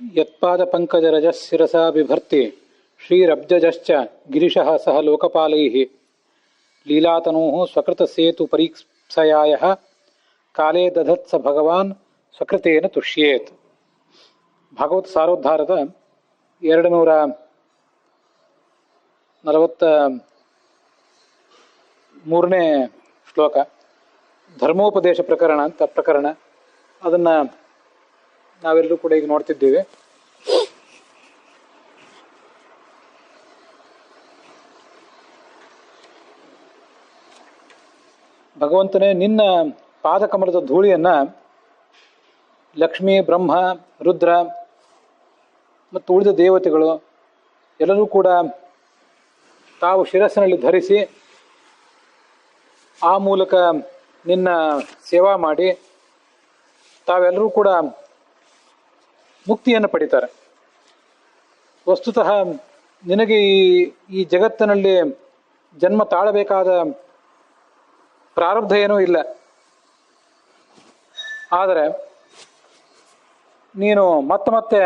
ಯತ್ಪಾದಪಂಕಜರಜಃಶಿರಸಾ ಬಿಭರ್ತಿ ಶ್ರೀರಬ್ಜಶ್ಚ ಗಿರಿಶಃ ಸಹ ಲೋಕಪಾಲೈಃ ಲೀಲಾತನೂಃ ಸ್ವಕೃತಸೇತುಪರೀಪ್ಸಯಾಯಃ ಕಾಲೇ ದಧತ್ಸ ಭಗವಾನ್ ಸ್ವಕೃತೇನ ತುಷ್ಯೇತ್. ಭಾಗವತ ಸಾರೋದ್ಧಾರದ 243ನೇ ಶ್ಲೋಕ, ಧರ್ಮೋಪದೇಶ ಪ್ರಕರಣ ಅಂತ ಪ್ರಕರಣ. ಅದನ್ನು ನಾವೆಲ್ಲರೂ ಕೂಡ ಈಗ ನೋಡ್ತಿದ್ದೀವಿ. ಭಗವಂತನೇ, ನಿನ್ನ ಪಾದಕಮಲದ ಧೂಳಿಯನ್ನು ಲಕ್ಷ್ಮೀ, ಬ್ರಹ್ಮ, ರುದ್ರ ಮತ್ತು ಉಳಿದ ದೇವತೆಗಳು ಎಲ್ಲರೂ ಕೂಡ ತಾವು ಶಿರಸ್ಸಿನಲ್ಲಿ ಧರಿಸಿ ಆ ಮೂಲಕ ನಿನ್ನ ಸೇವಾ ಮಾಡಿ ತಾವೆಲ್ಲರೂ ಕೂಡ ಮುಕ್ತಿಯನ್ನು ಪಡಿತಾರೆ. ವಸ್ತುತಃ ನಿನಗೆ ಈ ಜಗತ್ತಿನಲ್ಲಿ ಜನ್ಮ ತಾಳಬೇಕಾದ ಪ್ರಾರಬ್ಧ ಏನೂ ಇಲ್ಲ. ಆದರೆ ನೀನು ಮತ್ತೆ ಮತ್ತೆ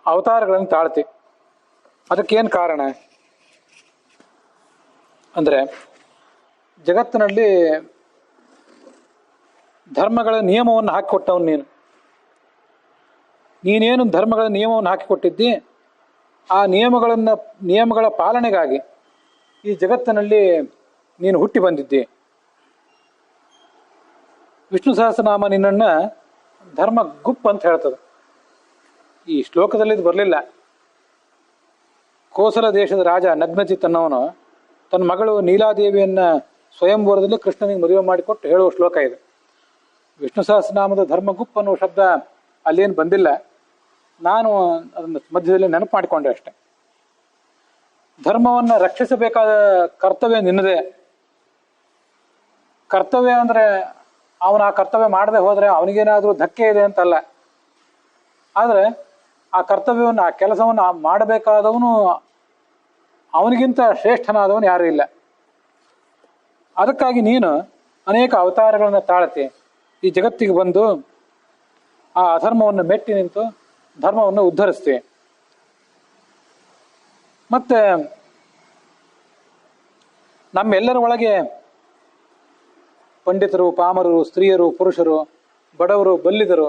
ಅವತಾರಗಳನ್ನು ತಾಳ್ತಿ. ಅದಕ್ಕೇನು ಕಾರಣ ಅಂದರೆ, ಜಗತ್ತಿನಲ್ಲಿ ಧರ್ಮಗಳ ನಿಯಮವನ್ನು ಹಾಕಿಕೊಟ್ಟವನು ನೀನೇನು ಧರ್ಮಗಳ ನಿಯಮವನ್ನು ಹಾಕಿಕೊಟ್ಟಿದ್ದಿ, ಆ ನಿಯಮಗಳ ಪಾಲನೆಗಾಗಿ ಈ ಜಗತ್ತಿನಲ್ಲಿ ನೀನು ಹುಟ್ಟಿ ಬಂದಿದ್ದಿ. ವಿಷ್ಣು ಸಹಸ್ರನಾಮ ನಿನ್ನನ್ನು ಧರ್ಮ ಗುಪ್ ಅಂತ ಹೇಳ್ತದೆ. ಈ ಶ್ಲೋಕದಲ್ಲಿ ಇದು ಬರಲಿಲ್ಲ. ಕೋಸಲ ದೇಶದ ರಾಜ ನಗ್ನಜಿತ್ ಅನ್ನೋನು ತನ್ನ ಮಗಳು ನೀಲಾದೇವಿಯನ್ನು ಸ್ವಯಂವರದಲ್ಲಿ ಕೃಷ್ಣನಿಗೆ ಮದುವೆ ಮಾಡಿಕೊಟ್ಟು ಹೇಳುವ ಶ್ಲೋಕ ಇದು. ವಿಷ್ಣು ಸಹಸ್ರನಾಮದ ಧರ್ಮಗುಪ್ ಅನ್ನುವ ಶಬ್ದ ಅಲ್ಲೇನು ಬಂದಿಲ್ಲ. ನಾನು ಅದನ್ನು ಮಧ್ಯದಲ್ಲಿ ನೆನಪು ಮಾಡಿಕೊಂಡೆ ಅಷ್ಟೆ. ಧರ್ಮವನ್ನು ರಕ್ಷಿಸಬೇಕಾದ ಕರ್ತವ್ಯ ನಿನ್ನದೇ. ಕರ್ತವ್ಯ ಅಂದರೆ ಅವನು ಆ ಕರ್ತವ್ಯ ಮಾಡದೆ ಹೋದರೆ ಅವನಿಗೇನಾದರೂ ಧಕ್ಕೆ ಇದೆ ಅಂತಲ್ಲ. ಆದರೆ ಆ ಕರ್ತವ್ಯವನ್ನು, ಆ ಕೆಲಸವನ್ನು ಮಾಡಬೇಕಾದವನು ಅವನಿಗಿಂತ ಶ್ರೇಷ್ಠನಾದವನು ಯಾರೂ ಇಲ್ಲ. ಅದಕ್ಕಾಗಿ ನೀನು ಅನೇಕ ಅವತಾರಗಳನ್ನು ತಾಳತಿ ಈ ಜಗತ್ತಿಗೆ ಬಂದು ಆ ಅಧರ್ಮವನ್ನು ಮೆಟ್ಟಿ ನಿಂತು ಧರ್ಮವನ್ನು ಉದ್ಧರಿಸ್ತಿ. ಮತ್ತೆ ನಮ್ಮೆಲ್ಲರ ಒಳಗೆ ಪಂಡಿತರು, ಪಾಮರರು, ಸ್ತ್ರೀಯರು, ಪುರುಷರು, ಬಡವರು, ಬಲ್ಲಿದರು,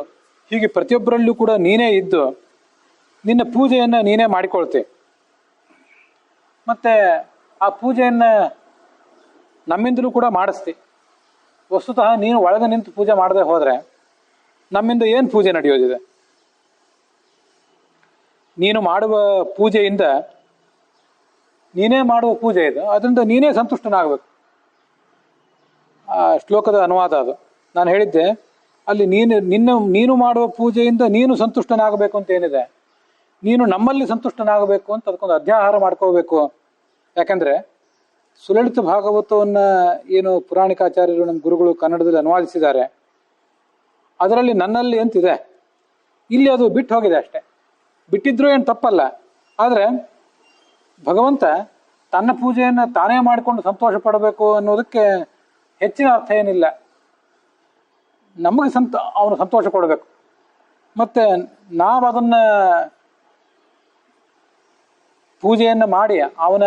ಹೀಗೆ ಪ್ರತಿಯೊಬ್ಬರಲ್ಲೂ ಕೂಡ ನೀನೇ ಇದ್ದು ನಿನ್ನ ಪೂಜೆಯನ್ನು ನೀನೇ ಮಾಡಿಕೊಳ್ತಿ. ಮತ್ತು ಆ ಪೂಜೆಯನ್ನು ನಮ್ಮಿಂದಲೂ ಕೂಡ ಮಾಡಿಸ್ತಿ. ವಸ್ತುತಃ ನೀನು ಒಳಗೆ ನಿಂತು ಪೂಜೆ ಮಾಡದೆ ಹೋದರೆ ನಮ್ಮಿಂದ ಏನು ಪೂಜೆ ನಡೆಯೋದಿದೆ? ನೀನು ಮಾಡುವ ಪೂಜೆಯಿಂದ, ನೀನೇ ಮಾಡುವ ಪೂಜೆ ಇದು, ಅದರಿಂದ ನೀನೇ ಸಂತುಷ್ಟನಾಗಬೇಕು. ಆ ಶ್ಲೋಕದ ಅನುವಾದ ಅದು. ನಾನು ಹೇಳಿದ್ದೆ ಅಲ್ಲಿ ನೀನು ಮಾಡುವ ಪೂಜೆಯಿಂದ ನೀನು ಸಂತುಷ್ಟನಾಗಬೇಕು ಅಂತ ಏನಿದೆ, ನೀನು ನಮ್ಮಲ್ಲಿ ಸಂತುಷ್ಟನಾಗಬೇಕು ಅಂತ ಅದಕ್ಕೊಂದು ಅಧ್ಯಾಹಾರ ಮಾಡ್ಕೋಬೇಕು. ಯಾಕಂದರೆ ಸುಲಲಿತ ಭಾಗವತವನ್ನು ಏನು ಪುರಾಣಿಕಾಚಾರ್ಯರು, ನಮ್ಮ ಗುರುಗಳು ಕನ್ನಡದಲ್ಲಿ ಅನುವಾದಿಸಿದ್ದಾರೆ, ಅದರಲ್ಲಿ ನನ್ನಲ್ಲಿ ಅಂತಿದೆ. ಇಲ್ಲಿ ಅದು ಬಿಟ್ಟು ಹೋಗಿದೆ ಅಷ್ಟೆ. ಬಿಟ್ಟಿದ್ರೂ ಏನು ತಪ್ಪಲ್ಲ. ಆದರೆ ಭಗವಂತ ತನ್ನ ಪೂಜೆಯನ್ನು ತಾನೇ ಮಾಡಿಕೊಂಡು ಸಂತೋಷ ಪಡಬೇಕು ಅನ್ನೋದಕ್ಕೆ ಹೆಚ್ಚಿನ ಅರ್ಥ ಏನಿಲ್ಲ. ನಮಗೆ ಅವನು ಸಂತೋಷ ಕೊಡಬೇಕು. ಮತ್ತು ನಾವು ಅದನ್ನು ಪೂಜೆಯನ್ನು ಮಾಡಿ ಅವನ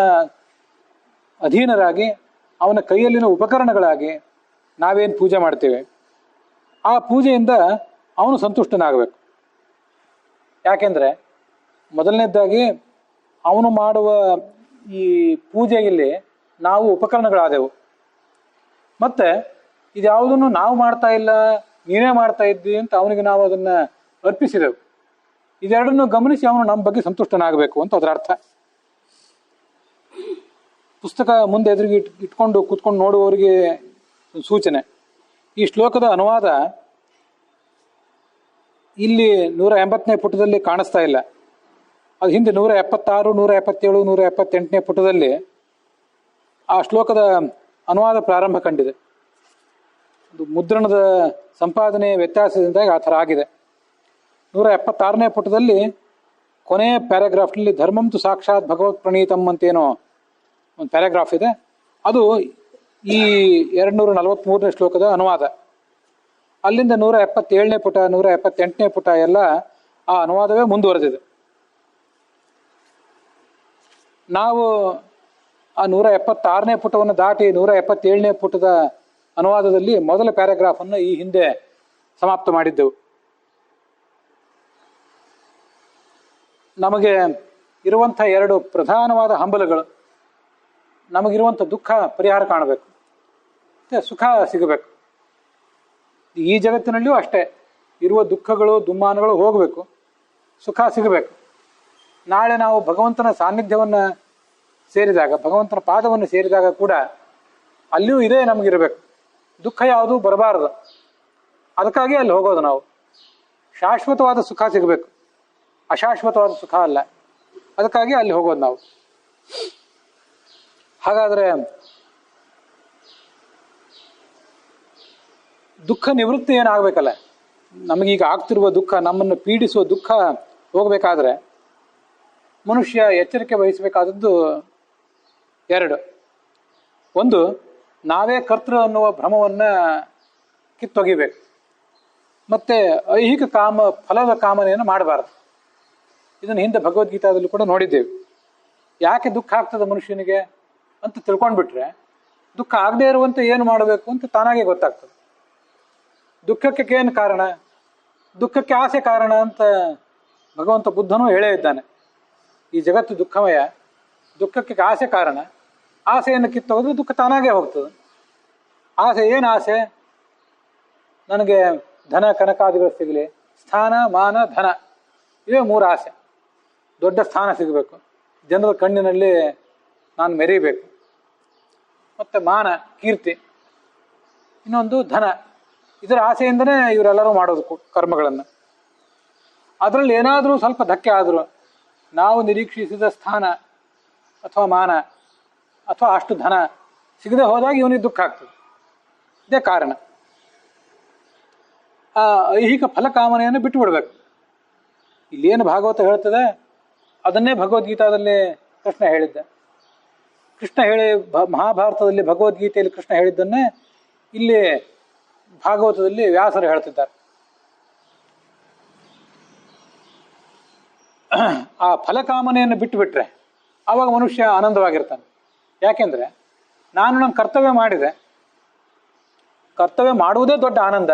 ಅಧೀನರಾಗಿ ಅವನ ಕೈಯಲ್ಲಿನ ಉಪಕರಣಗಳಾಗಿ ನಾವೇನು ಪೂಜೆ ಮಾಡ್ತೇವೆ, ಆ ಪೂಜೆಯಿಂದ ಅವನು ಸಂತುಷ್ಟನಾಗಬೇಕು. ಯಾಕೆಂದರೆ ಮೊದಲನೇದಾಗಿ ಅವನು ಮಾಡುವ ಈ ಪೂಜೆಯಲ್ಲಿ ನಾವು ಉಪಕರಣಗಳಾದೆವು. ಮತ್ತು ಇದ್ಯಾವುದನ್ನು ನಾವು ಮಾಡ್ತಾ ಇಲ್ಲ, ನೀನೇ ಮಾಡ್ತಾ ಇದ್ದಿ ಅಂತ ಅವನಿಗೆ ನಾವು ಅದನ್ನು ಅರ್ಪಿಸಿದೆವು. ಇದೆರಡನ್ನು ಗಮನಿಸಿ ಅವನು ನಮ್ಮ ಬಗ್ಗೆ ಸಂತುಷ್ಟನಾಗಬೇಕು ಅಂತ ಅದರ ಅರ್ಥ. ಪುಸ್ತಕ ಮುಂದೆ ಎದುರಿಗೆ ಇಟ್ಕೊಂಡು ಕೂತ್ಕೊಂಡು ನೋಡುವವರಿಗೆ ಸೂಚನೆ. ಈ ಶ್ಲೋಕದ ಅನುವಾದ ಇಲ್ಲಿ 180ನೇ ಪುಟದಲ್ಲಿ ಕಾಣಿಸ್ತಾ ಇಲ್ಲ. ಅದು ಹಿಂದೆ 176, 177, 178ನೇ ಪುಟದಲ್ಲಿ ಆ ಶ್ಲೋಕದ ಅನುವಾದ ಪ್ರಾರಂಭ ಕಂಡಿದೆ. ಅದು ಮುದ್ರಣದ ಸಂಪಾದನೆ ವ್ಯತ್ಯಾಸದಿಂದಾಗಿ ಆ ಥರ ಆಗಿದೆ. 176ನೇ ಪುಟದಲ್ಲಿ ಕೊನೆಯ ಪ್ಯಾರಾಗ್ರಾಫ್ನಲ್ಲಿ ಧರ್ಮಂತು ಸಾಕ್ಷಾತ್ ಭಗವತ್ ಪ್ರಣೀತಂ ಅಂತೇನೋ ಒಂದು ಪ್ಯಾರಾಗ್ರಾಫ್ ಇದೆ. ಅದು ಈ 243ನೇ ಶ್ಲೋಕದ ಅನುವಾದ. ಅಲ್ಲಿಂದ 177ನೇ ಪುಟ, 178ನೇ ಪುಟ ಎಲ್ಲ ಆ ಅನುವಾದವೇ ಮುಂದುವರೆದಿದೆ. ನಾವು ಆ 176ನೇ ಪುಟವನ್ನು ದಾಟಿ 177ನೇ ಪುಟದ ಅನುವಾದದಲ್ಲಿ ಮೊದಲ ಪ್ಯಾರಾಗ್ರಾಫನ್ನು ಈ ಹಿಂದೆ ಸಮಾಪ್ತ ಮಾಡಿದ್ದೆವು. ನಮಗೆ ಇರುವಂಥ 2 ಪ್ರಧಾನವಾದ ಹಂಬಲಗಳು, ನಮಗಿರುವಂಥ ದುಃಖ ಪರಿಹಾರ ಕಾಣಬೇಕು ಮತ್ತು ಸುಖ ಸಿಗಬೇಕು. ಈ ಜಗತ್ತಿನಲ್ಲಿಯೂ ಅಷ್ಟೇ, ಇರುವ ದುಃಖಗಳು ದುಮ್ಮಾನಗಳು ಹೋಗಬೇಕು, ಸುಖ ಸಿಗಬೇಕು. ನಾಳೆ ನಾವು ಭಗವಂತನ ಸಾನ್ನಿಧ್ಯವನ್ನು ಸೇರಿದಾಗ, ಭಗವಂತನ ಪಾದವನ್ನು ಸೇರಿದಾಗ ಕೂಡ ಅಲ್ಲಿಯೂ ಇದೇ ನಮಗಿರಬೇಕು. ದುಃಖ ಯಾವುದೂ ಬರಬಾರದು. ಅದಕ್ಕಾಗಿ ಅಲ್ಲಿ ಹೋಗೋದು ನಾವು. ಶಾಶ್ವತವಾದ ಸುಖ ಸಿಗಬೇಕು, ಅಶಾಶ್ವತವಾದ ಸುಖ ಅಲ್ಲ. ಅದಕ್ಕಾಗಿ ಅಲ್ಲಿ ಹೋಗೋದು ನಾವು. ಹಾಗಾದರೆ ದುಃಖ ನಿವೃತ್ತಿ ಏನಾಗಬೇಕಲ್ಲ, ನಮಗೀಗ ಆಗ್ತಿರುವ ದುಃಖ, ನಮ್ಮನ್ನು ಪೀಡಿಸುವ ದುಃಖ ಹೋಗಬೇಕಾದ್ರೆ ಮನುಷ್ಯ ಎಚ್ಚರಿಕೆ ವಹಿಸಬೇಕಾದದ್ದು 2. ಒಂದು, ನಾವೇ ಕರ್ತೃ ಅನ್ನುವ ಭ್ರಮವನ್ನು ಕಿತ್ತೊಗಿಬೇಕು. ಮತ್ತು ಐಹಿಕ ಫಲದ ಕಾಮನೆಯನ್ನು ಮಾಡಬಾರದು. ಇದನ್ನು ಹಿಂದೆ ಭಗವದ್ಗೀತಾದಲ್ಲೂ ಕೂಡ ನೋಡಿದ್ದೇವೆ. ಯಾಕೆ ದುಃಖ ಆಗ್ತದೆ ಮನುಷ್ಯನಿಗೆ ಅಂತ ತಿಳ್ಕೊಂಡ್ಬಿಟ್ರೆ ದುಃಖ ಆಗದೆ ಇರುವಂತೆ ಏನು ಮಾಡಬೇಕು ಅಂತ ತಾನಾಗೆ ಗೊತ್ತಾಗ್ತದೆ. ದುಃಖಕ್ಕೆ ಏನು ಕಾರಣ? ದುಃಖಕ್ಕೆ ಆಸೆ ಕಾರಣ ಅಂತ ಭಗವಂತ ಬುದ್ಧನೂ ಹೇಳೇ ಇದ್ದಾನೆ. ಈ ಜಗತ್ತು ದುಃಖಮಯ, ದುಃಖಕ್ಕೆ ಆಸೆ ಕಾರಣ. ಆಸೆಯನ್ನು ಕಿತ್ತೋದ್ರೆ ದುಃಖ ತಾನಾಗೇ ಹೋಗ್ತದೆ. ಆಸೆ ಏನು ಆಸೆ? ನನಗೆ ಧನ ಕನಕಾದಿಗಳು ಸಿಗಲಿ, ಸ್ಥಾನ ಮಾನ ಧನ, ಇವೇ 3 ಆಸೆ. ದೊಡ್ಡ ಸ್ಥಾನ ಸಿಗಬೇಕು, ಜನರ ಕಣ್ಣಿನಲ್ಲಿ ನಾನು ಮೆರೀಬೇಕು, ಮತ್ತು ಮಾನ ಕೀರ್ತಿ, ಇನ್ನೊಂದು ಧನ. ಇದರ ಆಸೆಯಿಂದನೇ ಇವರೆಲ್ಲರೂ ಮಾಡೋದು ಕರ್ಮಗಳನ್ನು. ಅದರಲ್ಲಿ ಏನಾದರೂ ಸ್ವಲ್ಪ ಧಕ್ಕೆ ಆದರೂ, ನಾವು ನಿರೀಕ್ಷಿಸಿದ ಸ್ಥಾನ ಅಥವಾ ಮಾನ ಅಥವಾ ಅಷ್ಟು ಧನ ಸಿಗದೆ ಹೋದಾಗ ಇವನಿಗೆ ದುಃಖ ಆಗ್ತದೆ. ಇದೇ ಕಾರಣ. ಆ ಐಹಿಕ ಫಲಕಾಮನೆಯನ್ನು ಬಿಟ್ಟು ಬಿಡಬೇಕು. ಇಲ್ಲೇನು ಭಾಗವತ ಹೇಳ್ತದೆ ಅದನ್ನೇ ಭಗವದ್ಗೀತಾದಲ್ಲಿ ಕೃಷ್ಣ ಹೇಳಿದ್ದ. ಕೃಷ್ಣ ಮಹಾಭಾರತದಲ್ಲಿ ಭಗವದ್ಗೀತೆಯಲ್ಲಿ ಕೃಷ್ಣ ಹೇಳಿದ್ದನ್ನೇ ಇಲ್ಲಿ ಭಾಗವತದಲ್ಲಿ ವ್ಯಾಸರು ಹೇಳ್ತಿದ್ದಾರೆ. ಆ ಫಲಕಾಮನೆಯನ್ನು ಬಿಟ್ಟು ಬಿಟ್ರೆ ಆವಾಗ ಮನುಷ್ಯ ಆನಂದವಾಗಿರ್ತಾನೆ. ಯಾಕೆಂದ್ರೆ ನಾನು ನನ್ನ ಕರ್ತವ್ಯ ಮಾಡಿದೆ, ಕರ್ತವ್ಯ ಮಾಡುವುದೇ ದೊಡ್ಡ ಆನಂದ.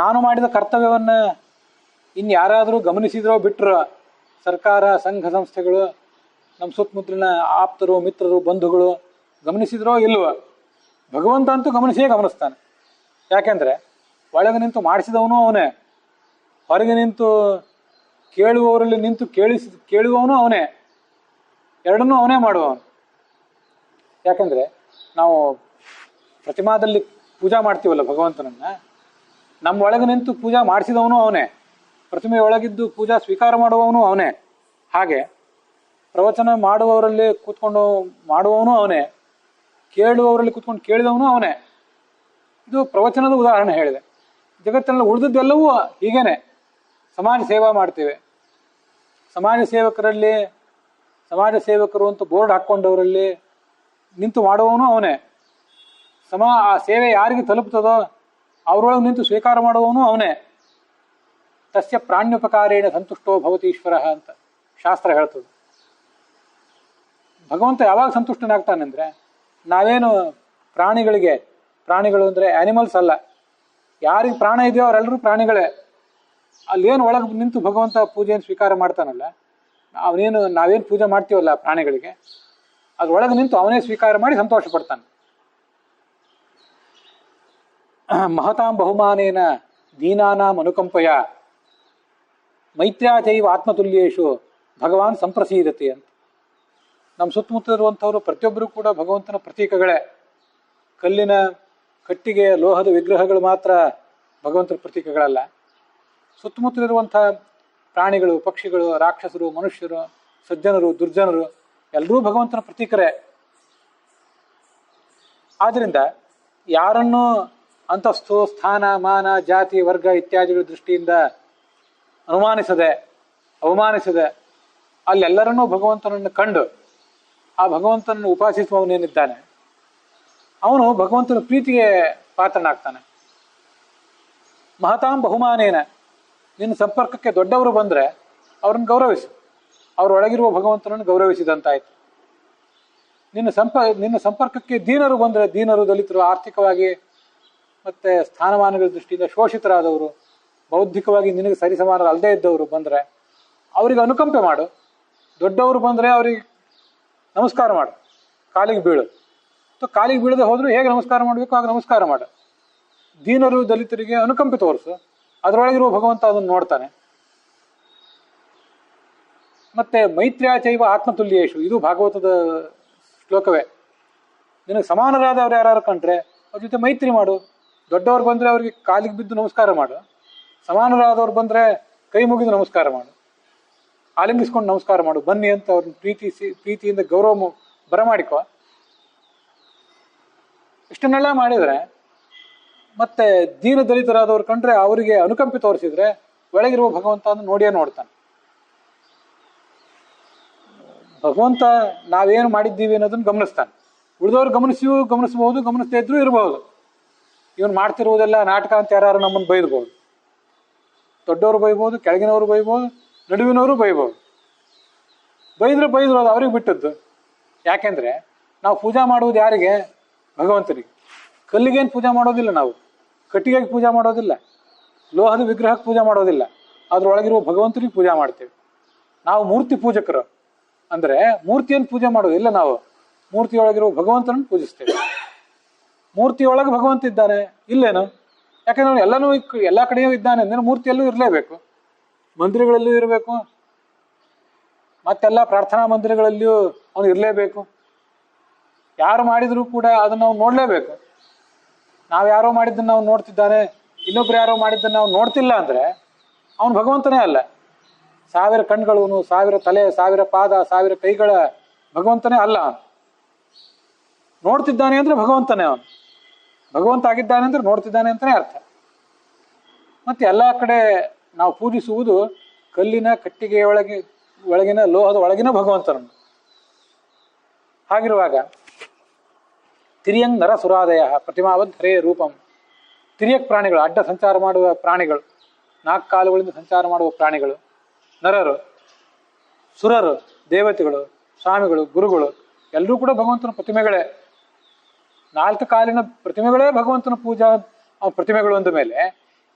ನಾನು ಮಾಡಿದ ಕರ್ತವ್ಯವನ್ನು ಇನ್ಯಾರಾದರೂ ಗಮನಿಸಿದ್ರೋ ಬಿಟ್ಟರೋ, ಸರ್ಕಾರ ಸಂಘ ಸಂಸ್ಥೆಗಳು, ನಮ್ಮ ಸುತ್ತಮುತ್ತಲಿನ ಆಪ್ತರು ಮಿತ್ರರು ಬಂಧುಗಳು ಗಮನಿಸಿದ್ರೋ ಇಲ್ವೋ, ಭಗವಂತ ಅಂತೂ ಗಮನಿಸ್ತಾನೆ. ಯಾಕೆಂದರೆ ಒಳಗೆ ನಿಂತು ಮಾಡಿಸಿದವನು ಅವನೇ, ಹೊರಗೆ ನಿಂತು ಕೇಳುವವರಲ್ಲಿ ನಿಂತು ಕೇಳುವವನು ಅವನೇ, ಎರಡನ್ನೂ ಅವನೇ ಮಾಡುವವನು. ಯಾಕೆಂದರೆ ನಾವು ಪ್ರತಿಮಾದಲ್ಲಿ ಪೂಜಾ ಮಾಡ್ತೀವಲ್ಲ ಭಗವಂತನನ್ನು, ನಮ್ಮ ಒಳಗೆ ನಿಂತು ಪೂಜಾ ಮಾಡಿಸಿದವನು ಅವನೇ, ಪ್ರತಿಮೆಯೊಳಗಿದ್ದು ಪೂಜಾ ಸ್ವೀಕಾರ ಮಾಡುವವನು ಅವನೇ. ಹಾಗೆ ಪ್ರವಚನ ಮಾಡುವವರಲ್ಲಿ ಕೂತ್ಕೊಂಡು ಮಾಡುವವನು ಅವನೇ, ಕೇಳುವವರಲ್ಲಿ ಕೂತ್ಕೊಂಡು ಕೇಳಿದವನು ಅವನೇ. ಇದು ಪ್ರವಚನದ ಉದಾಹರಣೆ ಹೇಳಿದೆ. ಜಗತ್ತಿನಲ್ಲಿ ಉಳಿದದ್ದೆಲ್ಲವೂ ಹೀಗೇನೆ. ಸಮಾಜ ಸೇವಾ ಮಾಡ್ತೇವೆ, ಸಮಾಜ ಸೇವಕರು ಅಂತ ಬೋರ್ಡ್ ಹಾಕ್ಕೊಂಡವರಲ್ಲಿ ನಿಂತು ಮಾಡುವವನು ಅವನೇ. ಆ ಸೇವೆ ಯಾರಿಗೆ ತಲುಪ್ತದೋ ಅವರೊಳಗೆ ನಿಂತು ಸ್ವೀಕಾರ ಮಾಡುವವನು ಅವನೇ. ತಸ್ಯ ಪ್ರಾಣ್ಯುಪಕಾರೇಣ ಸಂತುಷ್ಟೋ ಭವತಿ ಈಶ್ವರ ಅಂತ ಶಾಸ್ತ್ರ ಹೇಳ್ತದೆ. ಭಗವಂತ ಯಾವಾಗ ಸಂತುಷ್ಟನಾಗ್ತಾನೆಂದರೆ, ನಾವೇನು ಪ್ರಾಣಿಗಳು ಅಂದರೆ ಆ್ಯನಿಮಲ್ಸ್ ಅಲ್ಲ, ಯಾರಿಗೆ ಪ್ರಾಣ ಇದೆಯೋ ಅವರೆಲ್ಲರೂ ಪ್ರಾಣಿಗಳೇ. ಅಲ್ಲೇನು ಒಳಗೆ ನಿಂತು ಭಗವಂತ ಪೂಜೆಯನ್ನು ಸ್ವೀಕಾರ ಮಾಡ್ತಾನಲ್ಲ, ನಾವೇನು ಪೂಜೆ ಮಾಡ್ತೀವಲ್ಲ ಪ್ರಾಣಿಗಳಿಗೆ, ಅದ್ರೊಳಗೆ ನಿಂತು ಅವನೇ ಸ್ವೀಕಾರ ಮಾಡಿ ಸಂತೋಷ ಪಡ್ತಾನೆ. ಮಹತಾಂ ಬಹುಮಾನೇನ ದೀನಾನಾಂ ಅನುಕಂಪಯ ಮೈತ್ರ್ಯಾಚೈವ ಆತ್ಮತುಲ್ಯೇಶು ಭಗವಾನ್ ಸಂಪ್ರಸೀದತೆ ಅಂತ. ನಮ್ಮ ಸುತ್ತಮುತ್ತಲಿರುವಂಥವರು ಪ್ರತಿಯೊಬ್ಬರೂ ಕೂಡ ಭಗವಂತನ ಪ್ರತೀಕಗಳೇ. ಕಲ್ಲಿನ ಕಟ್ಟಿಗೆ ಲೋಹದ ವಿಗ್ರಹಗಳು ಮಾತ್ರ ಭಗವಂತನ ಪ್ರತೀಕಗಳಲ್ಲ. ಸುತ್ತಮುತ್ತಲಿರುವಂಥ ಪ್ರಾಣಿಗಳು, ಪಕ್ಷಿಗಳು, ರಾಕ್ಷಸರು, ಮನುಷ್ಯರು, ಸಜ್ಜನರು, ದುರ್ಜನರು ಎಲ್ಲರೂ ಭಗವಂತನ ಪ್ರತೀಕರೇ. ಆದ್ದರಿಂದ ಯಾರನ್ನೂ ಅಂತಸ್ತು, ಸ್ಥಾನ, ಮಾನ, ಜಾತಿ, ವರ್ಗ ಇತ್ಯಾದಿಗಳ ದೃಷ್ಟಿಯಿಂದ ಅವಮಾನಿಸದೆ ಅಲ್ಲೆಲ್ಲರನ್ನೂ ಭಗವಂತನನ್ನು ಕಂಡು ಆ ಭಗವಂತನನ್ನು ಉಪಾಸಿಸುವವನೇನಿದ್ದಾನೆ ಅವನು ಭಗವಂತನ ಪ್ರೀತಿಗೆ ಪಾತ್ರನಾಗ್ತಾನೆ. ಮಹತಾಂ ಬಹುಮಾನೇನ, ನಿನ್ನ ಸಂಪರ್ಕಕ್ಕೆ ದೊಡ್ಡವರು ಬಂದರೆ ಅವ್ರನ್ನ ಗೌರವಿಸು, ಅವರೊಳಗಿರುವ ಭಗವಂತನನ್ನು ಗೌರವಿಸಿದಂತಾಯ್ತು. ನಿನ್ನ ಸಂಪರ್ಕಕ್ಕೆ ದೀನರು ಬಂದರೆ, ದೀನರು, ದಲಿತರು, ಆರ್ಥಿಕವಾಗಿ ಮತ್ತು ಸ್ಥಾನಮಾನಗಳ ದೃಷ್ಟಿಯಿಂದ ಶೋಷಿತರಾದವರು, ಬೌದ್ಧಿಕವಾಗಿ ನಿನಗೆ ಸರಿಸಮಾನರು ಅಲ್ಲದೇ ಇದ್ದವರು ಬಂದರೆ ಅವರಿಗೆ ಅನುಕಂಪೆ ಮಾಡು. ದೊಡ್ಡವರು ಬಂದರೆ ಅವ್ರಿಗೆ ನಮಸ್ಕಾರ ಮಾಡು, ಕಾಲಿಗೆ ಬೀಳು. ಕಾಲಿಗೆ ಬೀಳದೆ ಹೋದರೂ ಹೇಗೆ ನಮಸ್ಕಾರ ಮಾಡಬೇಕು ಆಗ ನಮಸ್ಕಾರ ಮಾಡು. ದೀನರು ದಲಿತರಿಗೆ ಅನುಕಂಪೆ ತೋರಿಸು, ಅದರೊಳಗಿರುವ ಭಗವಂತ ಅದನ್ನು ನೋಡ್ತಾನೆ. ಮತ್ತೆ ಮೈತ್ರ್ಯಾಚೈವ ಆತ್ಮತುಲ್ಯೇಶು, ಇದು ಭಾಗವತದ ಶ್ಲೋಕವೇ. ನಿನಗೆ ಸಮಾನರಾದವ್ರು ಯಾರು ಕಂಡ್ರೆ ಅವ್ರ ಜೊತೆ ಮೈತ್ರಿ ಮಾಡು. ದೊಡ್ಡವ್ರು ಬಂದರೆ ಅವ್ರಿಗೆ ಕಾಲಿಗೆ ಬಿದ್ದು ನಮಸ್ಕಾರ ಮಾಡು, ಸಮಾನರಾದವ್ರು ಬಂದರೆ ಕೈ ಮುಗಿದು ನಮಸ್ಕಾರ ಮಾಡು, ಆಲಿಂಗಿಸ್ಕೊಂಡು ನಮಸ್ಕಾರ ಮಾಡು, ಬನ್ನಿ ಅಂತ ಅವ್ರನ್ನ ಪ್ರೀತಿಯಿಂದ ಗೌರವ ಬರಮಾಡಿಕೋ. ಇಷ್ಟನ್ನೆಲ್ಲ ಮಾಡಿದರೆ ಮತ್ತೆ ದೀನ ದಲಿತರಾದವ್ರು ಕಂಡ್ರೆ ಅವರಿಗೆ ಅನುಕಂಪೆ ತೋರಿಸಿದ್ರೆ ಒಳಗಿರುವ ಭಗವಂತ ನೋಡಿಯೇ ನೋಡ್ತಾನೆ. ಭಗವಂತ ನಾವೇನು ಮಾಡಿದ್ದೀವಿ ಅನ್ನೋದನ್ನು ಗಮನಿಸ್ತಾನೆ. ಉಳಿದವ್ರು ಗಮನಿಸಬಹುದು, ಗಮನಿಸದೇ ಇದ್ರೂ ಇರಬಹುದು. ಇವನು ಮಾಡ್ತಿರುವುದೆಲ್ಲ ನಾಟಕ ಅಂತ ಯಾರು ನಮ್ಮನ್ನು ಬೈದ್ಬೋದು. ದೊಡ್ಡವರು ಬೈಬೋದು, ಕೆಳಗಿನವರು ಬೈಬೋದು, ನಡುವಿನವರು ಬೈಬೋದು. ಬೈದ್ರು ಅದು ಅವ್ರಿಗೆ ಬಿಟ್ಟದ್ದು. ಯಾಕೆಂದ್ರೆ ನಾವು ಪೂಜಾ ಮಾಡುವುದು ಯಾರಿಗೆ? ಭಗವಂತನಿಗೆ. ಕಲ್ಲಿಗೇನು ಪೂಜಾ ಮಾಡೋದಿಲ್ಲ, ನಾವು ಕಟ್ಟಿಗೆಗೆ ಪೂಜಾ ಮಾಡೋದಿಲ್ಲ, ಲೋಹದ ವಿಗ್ರಹಕ್ಕೆ ಪೂಜಾ ಮಾಡೋದಿಲ್ಲ, ಅದರೊಳಗಿರುವ ಭಗವಂತನಿಗೆ ಪೂಜಾ ಮಾಡ್ತೇವೆ. ನಾವು ಮೂರ್ತಿ ಪೂಜಕರು. ಅಂದರೆ ಮೂರ್ತಿಯನ್ನು ಪೂಜೆ ಮಾಡೋದಿಲ್ಲ, ನಾವು ಮೂರ್ತಿಯೊಳಗಿರುವ ಭಗವಂತನನ್ನು ಪೂಜಿಸ್ತೇವೆ. ಮೂರ್ತಿಯೊಳಗೆ ಭಗವಂತ ಇದ್ದಾನೆ ಇಲ್ಲೇನು? ಯಾಕೆಂದ್ರೆ ಅವನು ಎಲ್ಲ ಕಡೆಯೂ ಇದ್ದಾನೆ ಅಂದರೆ ಮೂರ್ತಿಯಲ್ಲೂ ಇರಲೇಬೇಕು, ಮಂದಿರಗಳಲ್ಲೂ ಇರಬೇಕು, ಮತ್ತೆಲ್ಲ ಪ್ರಾರ್ಥನಾ ಮಂದಿರಗಳಲ್ಲಿಯೂ ಅವನು ಇರಲೇಬೇಕು. ಯಾರು ಮಾಡಿದರೂ ಕೂಡ ಅದನ್ನು ನಾವು ನೋಡಲೇಬೇಕು. ನಾವು ಯಾರೋ ಮಾಡಿದ್ದನ್ನು ನಾವು ನೋಡ್ತಿದ್ದಾನೆ, ಇನ್ನೊಬ್ರು ಯಾರೋ ಮಾಡಿದ್ದನ್ನು ನಾವು ನೋಡ್ತಿಲ್ಲ ಅಂದರೆ ಅವನು ಭಗವಂತನೇ ಅಲ್ಲ. 1000 ಕಣ್ಗಳು, 1000 ತಲೆ, 1000 ಪಾದ, 1000 ಕೈಗಳ ಭಗವಂತನೇ ಅಲ್ಲ. ಅವನು ನೋಡ್ತಿದ್ದಾನೆ ಅಂದ್ರೆ ಭಗವಂತನೇ. ಅವನು ಭಗವಂತ ಆಗಿದ್ದಾನೆ ಅಂದ್ರೆ ನೋಡ್ತಿದ್ದಾನೆ ಅಂತಲೇ ಅರ್ಥ. ಮತ್ತೆ ಎಲ್ಲ ಕಡೆ ನಾವು ಪೂಜಿಸುವುದು ಕಲ್ಲಿನ ಕಟ್ಟಿಗೆಯ ಒಳಗಿನ ಲೋಹದ ಒಳಗಿನ ಭಗವಂತನನ್ನು. ಹಾಗಿರುವಾಗ ತಿರಿಯಂಗ್ ನರ ಸುರಾದಯ ಪ್ರತಿಮಾವದ್ಧರೇ ರೂಪಂ. ತಿರಿಯಕ್ ಪ್ರಾಣಿಗಳು, ಅಡ್ಡ ಸಂಚಾರ ಮಾಡುವ ಪ್ರಾಣಿಗಳು, 4 ಕಾಲುಗಳಿಂದ ಸಂಚಾರ ಮಾಡುವ ಪ್ರಾಣಿಗಳು, ನರರು, ಸುರರು, ದೇವತೆಗಳು, ಸ್ವಾಮಿಗಳು, ಗುರುಗಳು ಎಲ್ಲರೂ ಕೂಡ ಭಗವಂತನ ಪ್ರತಿಮೆಗಳೇ. 4 ಕಾಲಿನ ಪ್ರತಿಮೆಗಳೇ ಭಗವಂತನ ಪೂಜಾ ಪ್ರತಿಮೆಗಳು ಅಂದ ಮೇಲೆ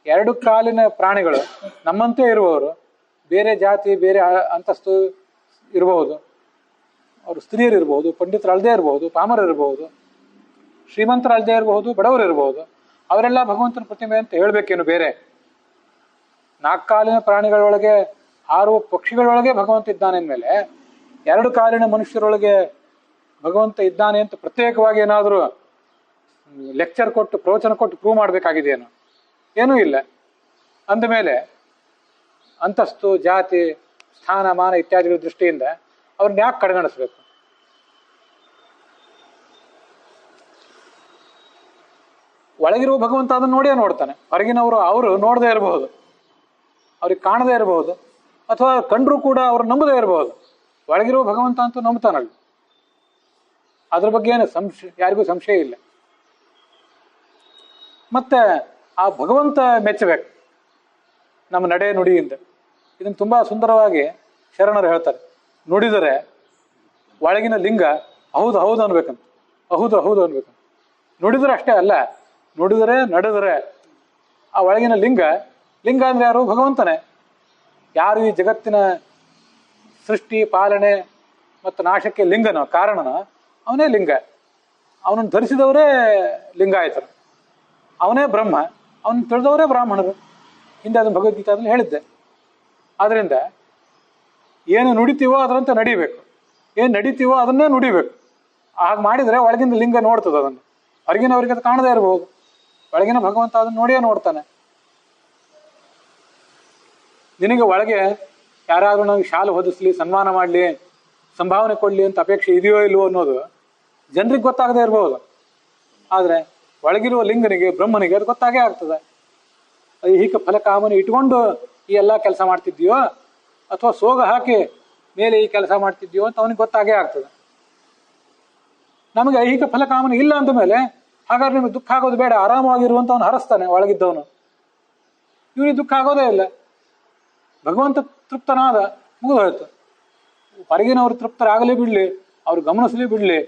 2 ಕಾಲಿನ ಪ್ರಾಣಿಗಳು ನಮ್ಮಂತೆ ಇರುವವರು, ಬೇರೆ ಜಾತಿ ಬೇರೆ ಅಂತಸ್ತು ಇರಬಹುದು, ಅವರು ಸ್ತ್ರೀಯರು ಇರಬಹುದು, ಪಂಡಿತರಲ್ಲದೆ ಇರಬಹುದು, ಪಾಮರರಿರಬಹುದು, ಶ್ರೀಮಂತರಲ್ಲದೆ ಇರಬಹುದು, ಬಡವರು ಇರಬಹುದು, ಅವರೆಲ್ಲ ಭಗವಂತನ ಪ್ರತಿಮೆ ಅಂತ ಹೇಳಬೇಕೇನು ಬೇರೆ? 4 ಕಾಲಿನ ಪ್ರಾಣಿಗಳೊಳಗೆ, ಹಾರುವ ಪಕ್ಷಿಗಳೊಳಗೆ ಭಗವಂತ ಇದ್ದಾನೆ ಅಂದಮೇಲೆ 2 ಕಾಲಿನ ಮನುಷ್ಯರೊಳಗೆ ಭಗವಂತ ಇದ್ದಾನೆ ಅಂತ ಪ್ರತ್ಯೇಕವಾಗಿ ಏನಾದರೂ ಲೆಕ್ಚರ್ ಕೊಟ್ಟು ಪ್ರವಚನ ಕೊಟ್ಟು ಪ್ರೂವ್ ಮಾಡಬೇಕಾಗಿದೆಯೇನು? ಏನೂ ಇಲ್ಲ. ಅಂದಮೇಲೆ ಅಂತಸ್ತು, ಜಾತಿ, ಸ್ಥಾನ, ಮಾನ ಇತ್ಯಾದಿಗಳ ದೃಷ್ಟಿಯಿಂದ ಅವ್ರನ್ನ ಯಾಕೆ ಕಡೆಗಣಿಸ್ಬೇಕು? ಒಳಗಿರುವ ಭಗವಂತ ಅದನ್ನು ನೋಡಿಯೇ ನೋಡ್ತಾನೆ. ಹೊರಗಿನವರು ಅವರು ನೋಡದೇ ಇರಬಹುದು, ಅವ್ರಿಗೆ ಕಾಣದೇ ಇರಬಹುದು, ಅಥವಾ ಕಂಡ್ರೂ ಕೂಡ ಅವ್ರು ನಂಬದೇ ಇರಬಹುದು. ಒಳಗಿರುವ ಭಗವಂತ ಅಂತೂ ನಂಬ್ತಾನಲ್ಲ. ಅದ್ರ ಬಗ್ಗೆ ಏನು ಯಾರಿಗೂ ಸಂಶಯ ಇಲ್ಲ. ಮತ್ತೆ ಆ ಭಗವಂತ ಮೆಚ್ಚಬೇಕು ನಮ್ಮ ನಡೆ ನುಡಿಯಿಂದ. ಇದನ್ನು ತುಂಬಾ ಸುಂದರವಾಗಿ ಶರಣರು ಹೇಳ್ತಾರೆ. ನುಡಿದರೆ ಒಳಗಿನ ಲಿಂಗ ಹೌದು ಹೌದು ಅನ್ಬೇಕಂತ, ಹೌದು ಹೌದು ಅನ್ಬೇಕಂತ. ನುಡಿದರೆ ಅಷ್ಟೇ ಅಲ್ಲ, ನುಡಿದರೆ ನಡೆದರೆ ಆ ಒಳಗಿನ ಲಿಂಗ ಅಂದ್ರೆ ಯಾರು? ಭಗವಂತನೇ. ಯಾರು ಈ ಜಗತ್ತಿನ ಸೃಷ್ಟಿ, ಪಾಲನೆ ಮತ್ತು ನಾಶಕ್ಕೆ ಲಿಂಗನೋ, ಕಾರಣನೋ, ಅವನೇ ಲಿಂಗ. ಅವನನ್ನು ಧರಿಸಿದವರೇ ಲಿಂಗಾಯತರು. ಅವನೇ ಬ್ರಹ್ಮ, ಅವನು ತಿಳಿದವರೇ ಬ್ರಾಹ್ಮಣರು. ಹಿಂದೆ ಅದನ್ನು ಭಗವದ್ಗೀತಾದಲ್ಲಿ ಹೇಳಿದ್ದೆ. ಆದ್ದರಿಂದ ಏನು ನುಡಿತೀವೋ ಅದರಂತೆ ನಡಿಬೇಕು, ಏನು ನಡಿತೀವೋ ಅದನ್ನೇ ನುಡಿಬೇಕು. ಹಾಗೆ ಮಾಡಿದರೆ ಒಳಗಿನ ಲಿಂಗ ನೋಡ್ತದೆ ಅದನ್ನು. ಹೊರಗಿನವರಿಗೆ ಅದು ಕಾಣದೇ ಇರಬಹುದು, ಒಳಗಿನ ಭಗವಂತ ಅದನ್ನು ನೋಡಿಯೇ ನೋಡ್ತಾನೆ. ನಿನಗೆ ಒಳಗೆ ಯಾರಾದರೂ ನನಗೆ ಶಾಲು ಹೊದಿಸ್ಲಿ, ಸನ್ಮಾನ ಮಾಡಲಿ, ಸಂಭಾವನೆ ಕೊಡಲಿ ಅಂತ ಅಪೇಕ್ಷೆ ಇದೆಯೋ ಇಲ್ವೋ ಅನ್ನೋದು ಜನರಿಗೆ ಗೊತ್ತಾಗದೇ ಇರಬಹುದು. ಆದರೆ ಒಳಗಿರುವ ಲಿಂಗನಿಗೆ, ಬ್ರಹ್ಮನಿಗೆ ಅದು ಗೊತ್ತಾಗೇ ಆಗ್ತದೆ. ಐಹಿಕ ಫಲಕಾಮನೆ ಇಟ್ಕೊಂಡು ಈ ಎಲ್ಲ ಕೆಲಸ ಮಾಡ್ತಿದ್ದೀಯೋ ಅಥವಾ ಸೋಗ ಹಾಕಿ ಮೇಲೆ ಈ ಕೆಲಸ ಮಾಡ್ತಿದ್ದೀಯೋ ಅಂತ ಅವನಿಗೆ ಗೊತ್ತಾಗೇ ಆಗ್ತದೆ. ನಮಗೆ ಐಹಿಕ ಫಲಕಾಮನೆ ಇಲ್ಲ ಅಂದ ಮೇಲೆ ಹಾಗಾದ್ರೆ ನಿಮಗೆ ದುಃಖ ಆಗೋದು ಬೇಡ, ಆರಾಮವಾಗಿರುವಂತ ಅವನು ಹರಸ್ತಾನೆ ಒಳಗಿದ್ದವನು. ಇವನಿಗೆ ದುಃಖ ಆಗೋದೇ ಇಲ್ಲ. ಭಗವಂತ ತೃಪ್ತನಾದ, ಮುಗಿದು ಹೋಯ್ತು. ಹೊರಗಿನವರು ತೃಪ್ತರಾಗಲಿ ಬಿಡಲಿ, ಅವ್ರು ಗಮನಿಸಲಿ ಬಿಡಲಿ,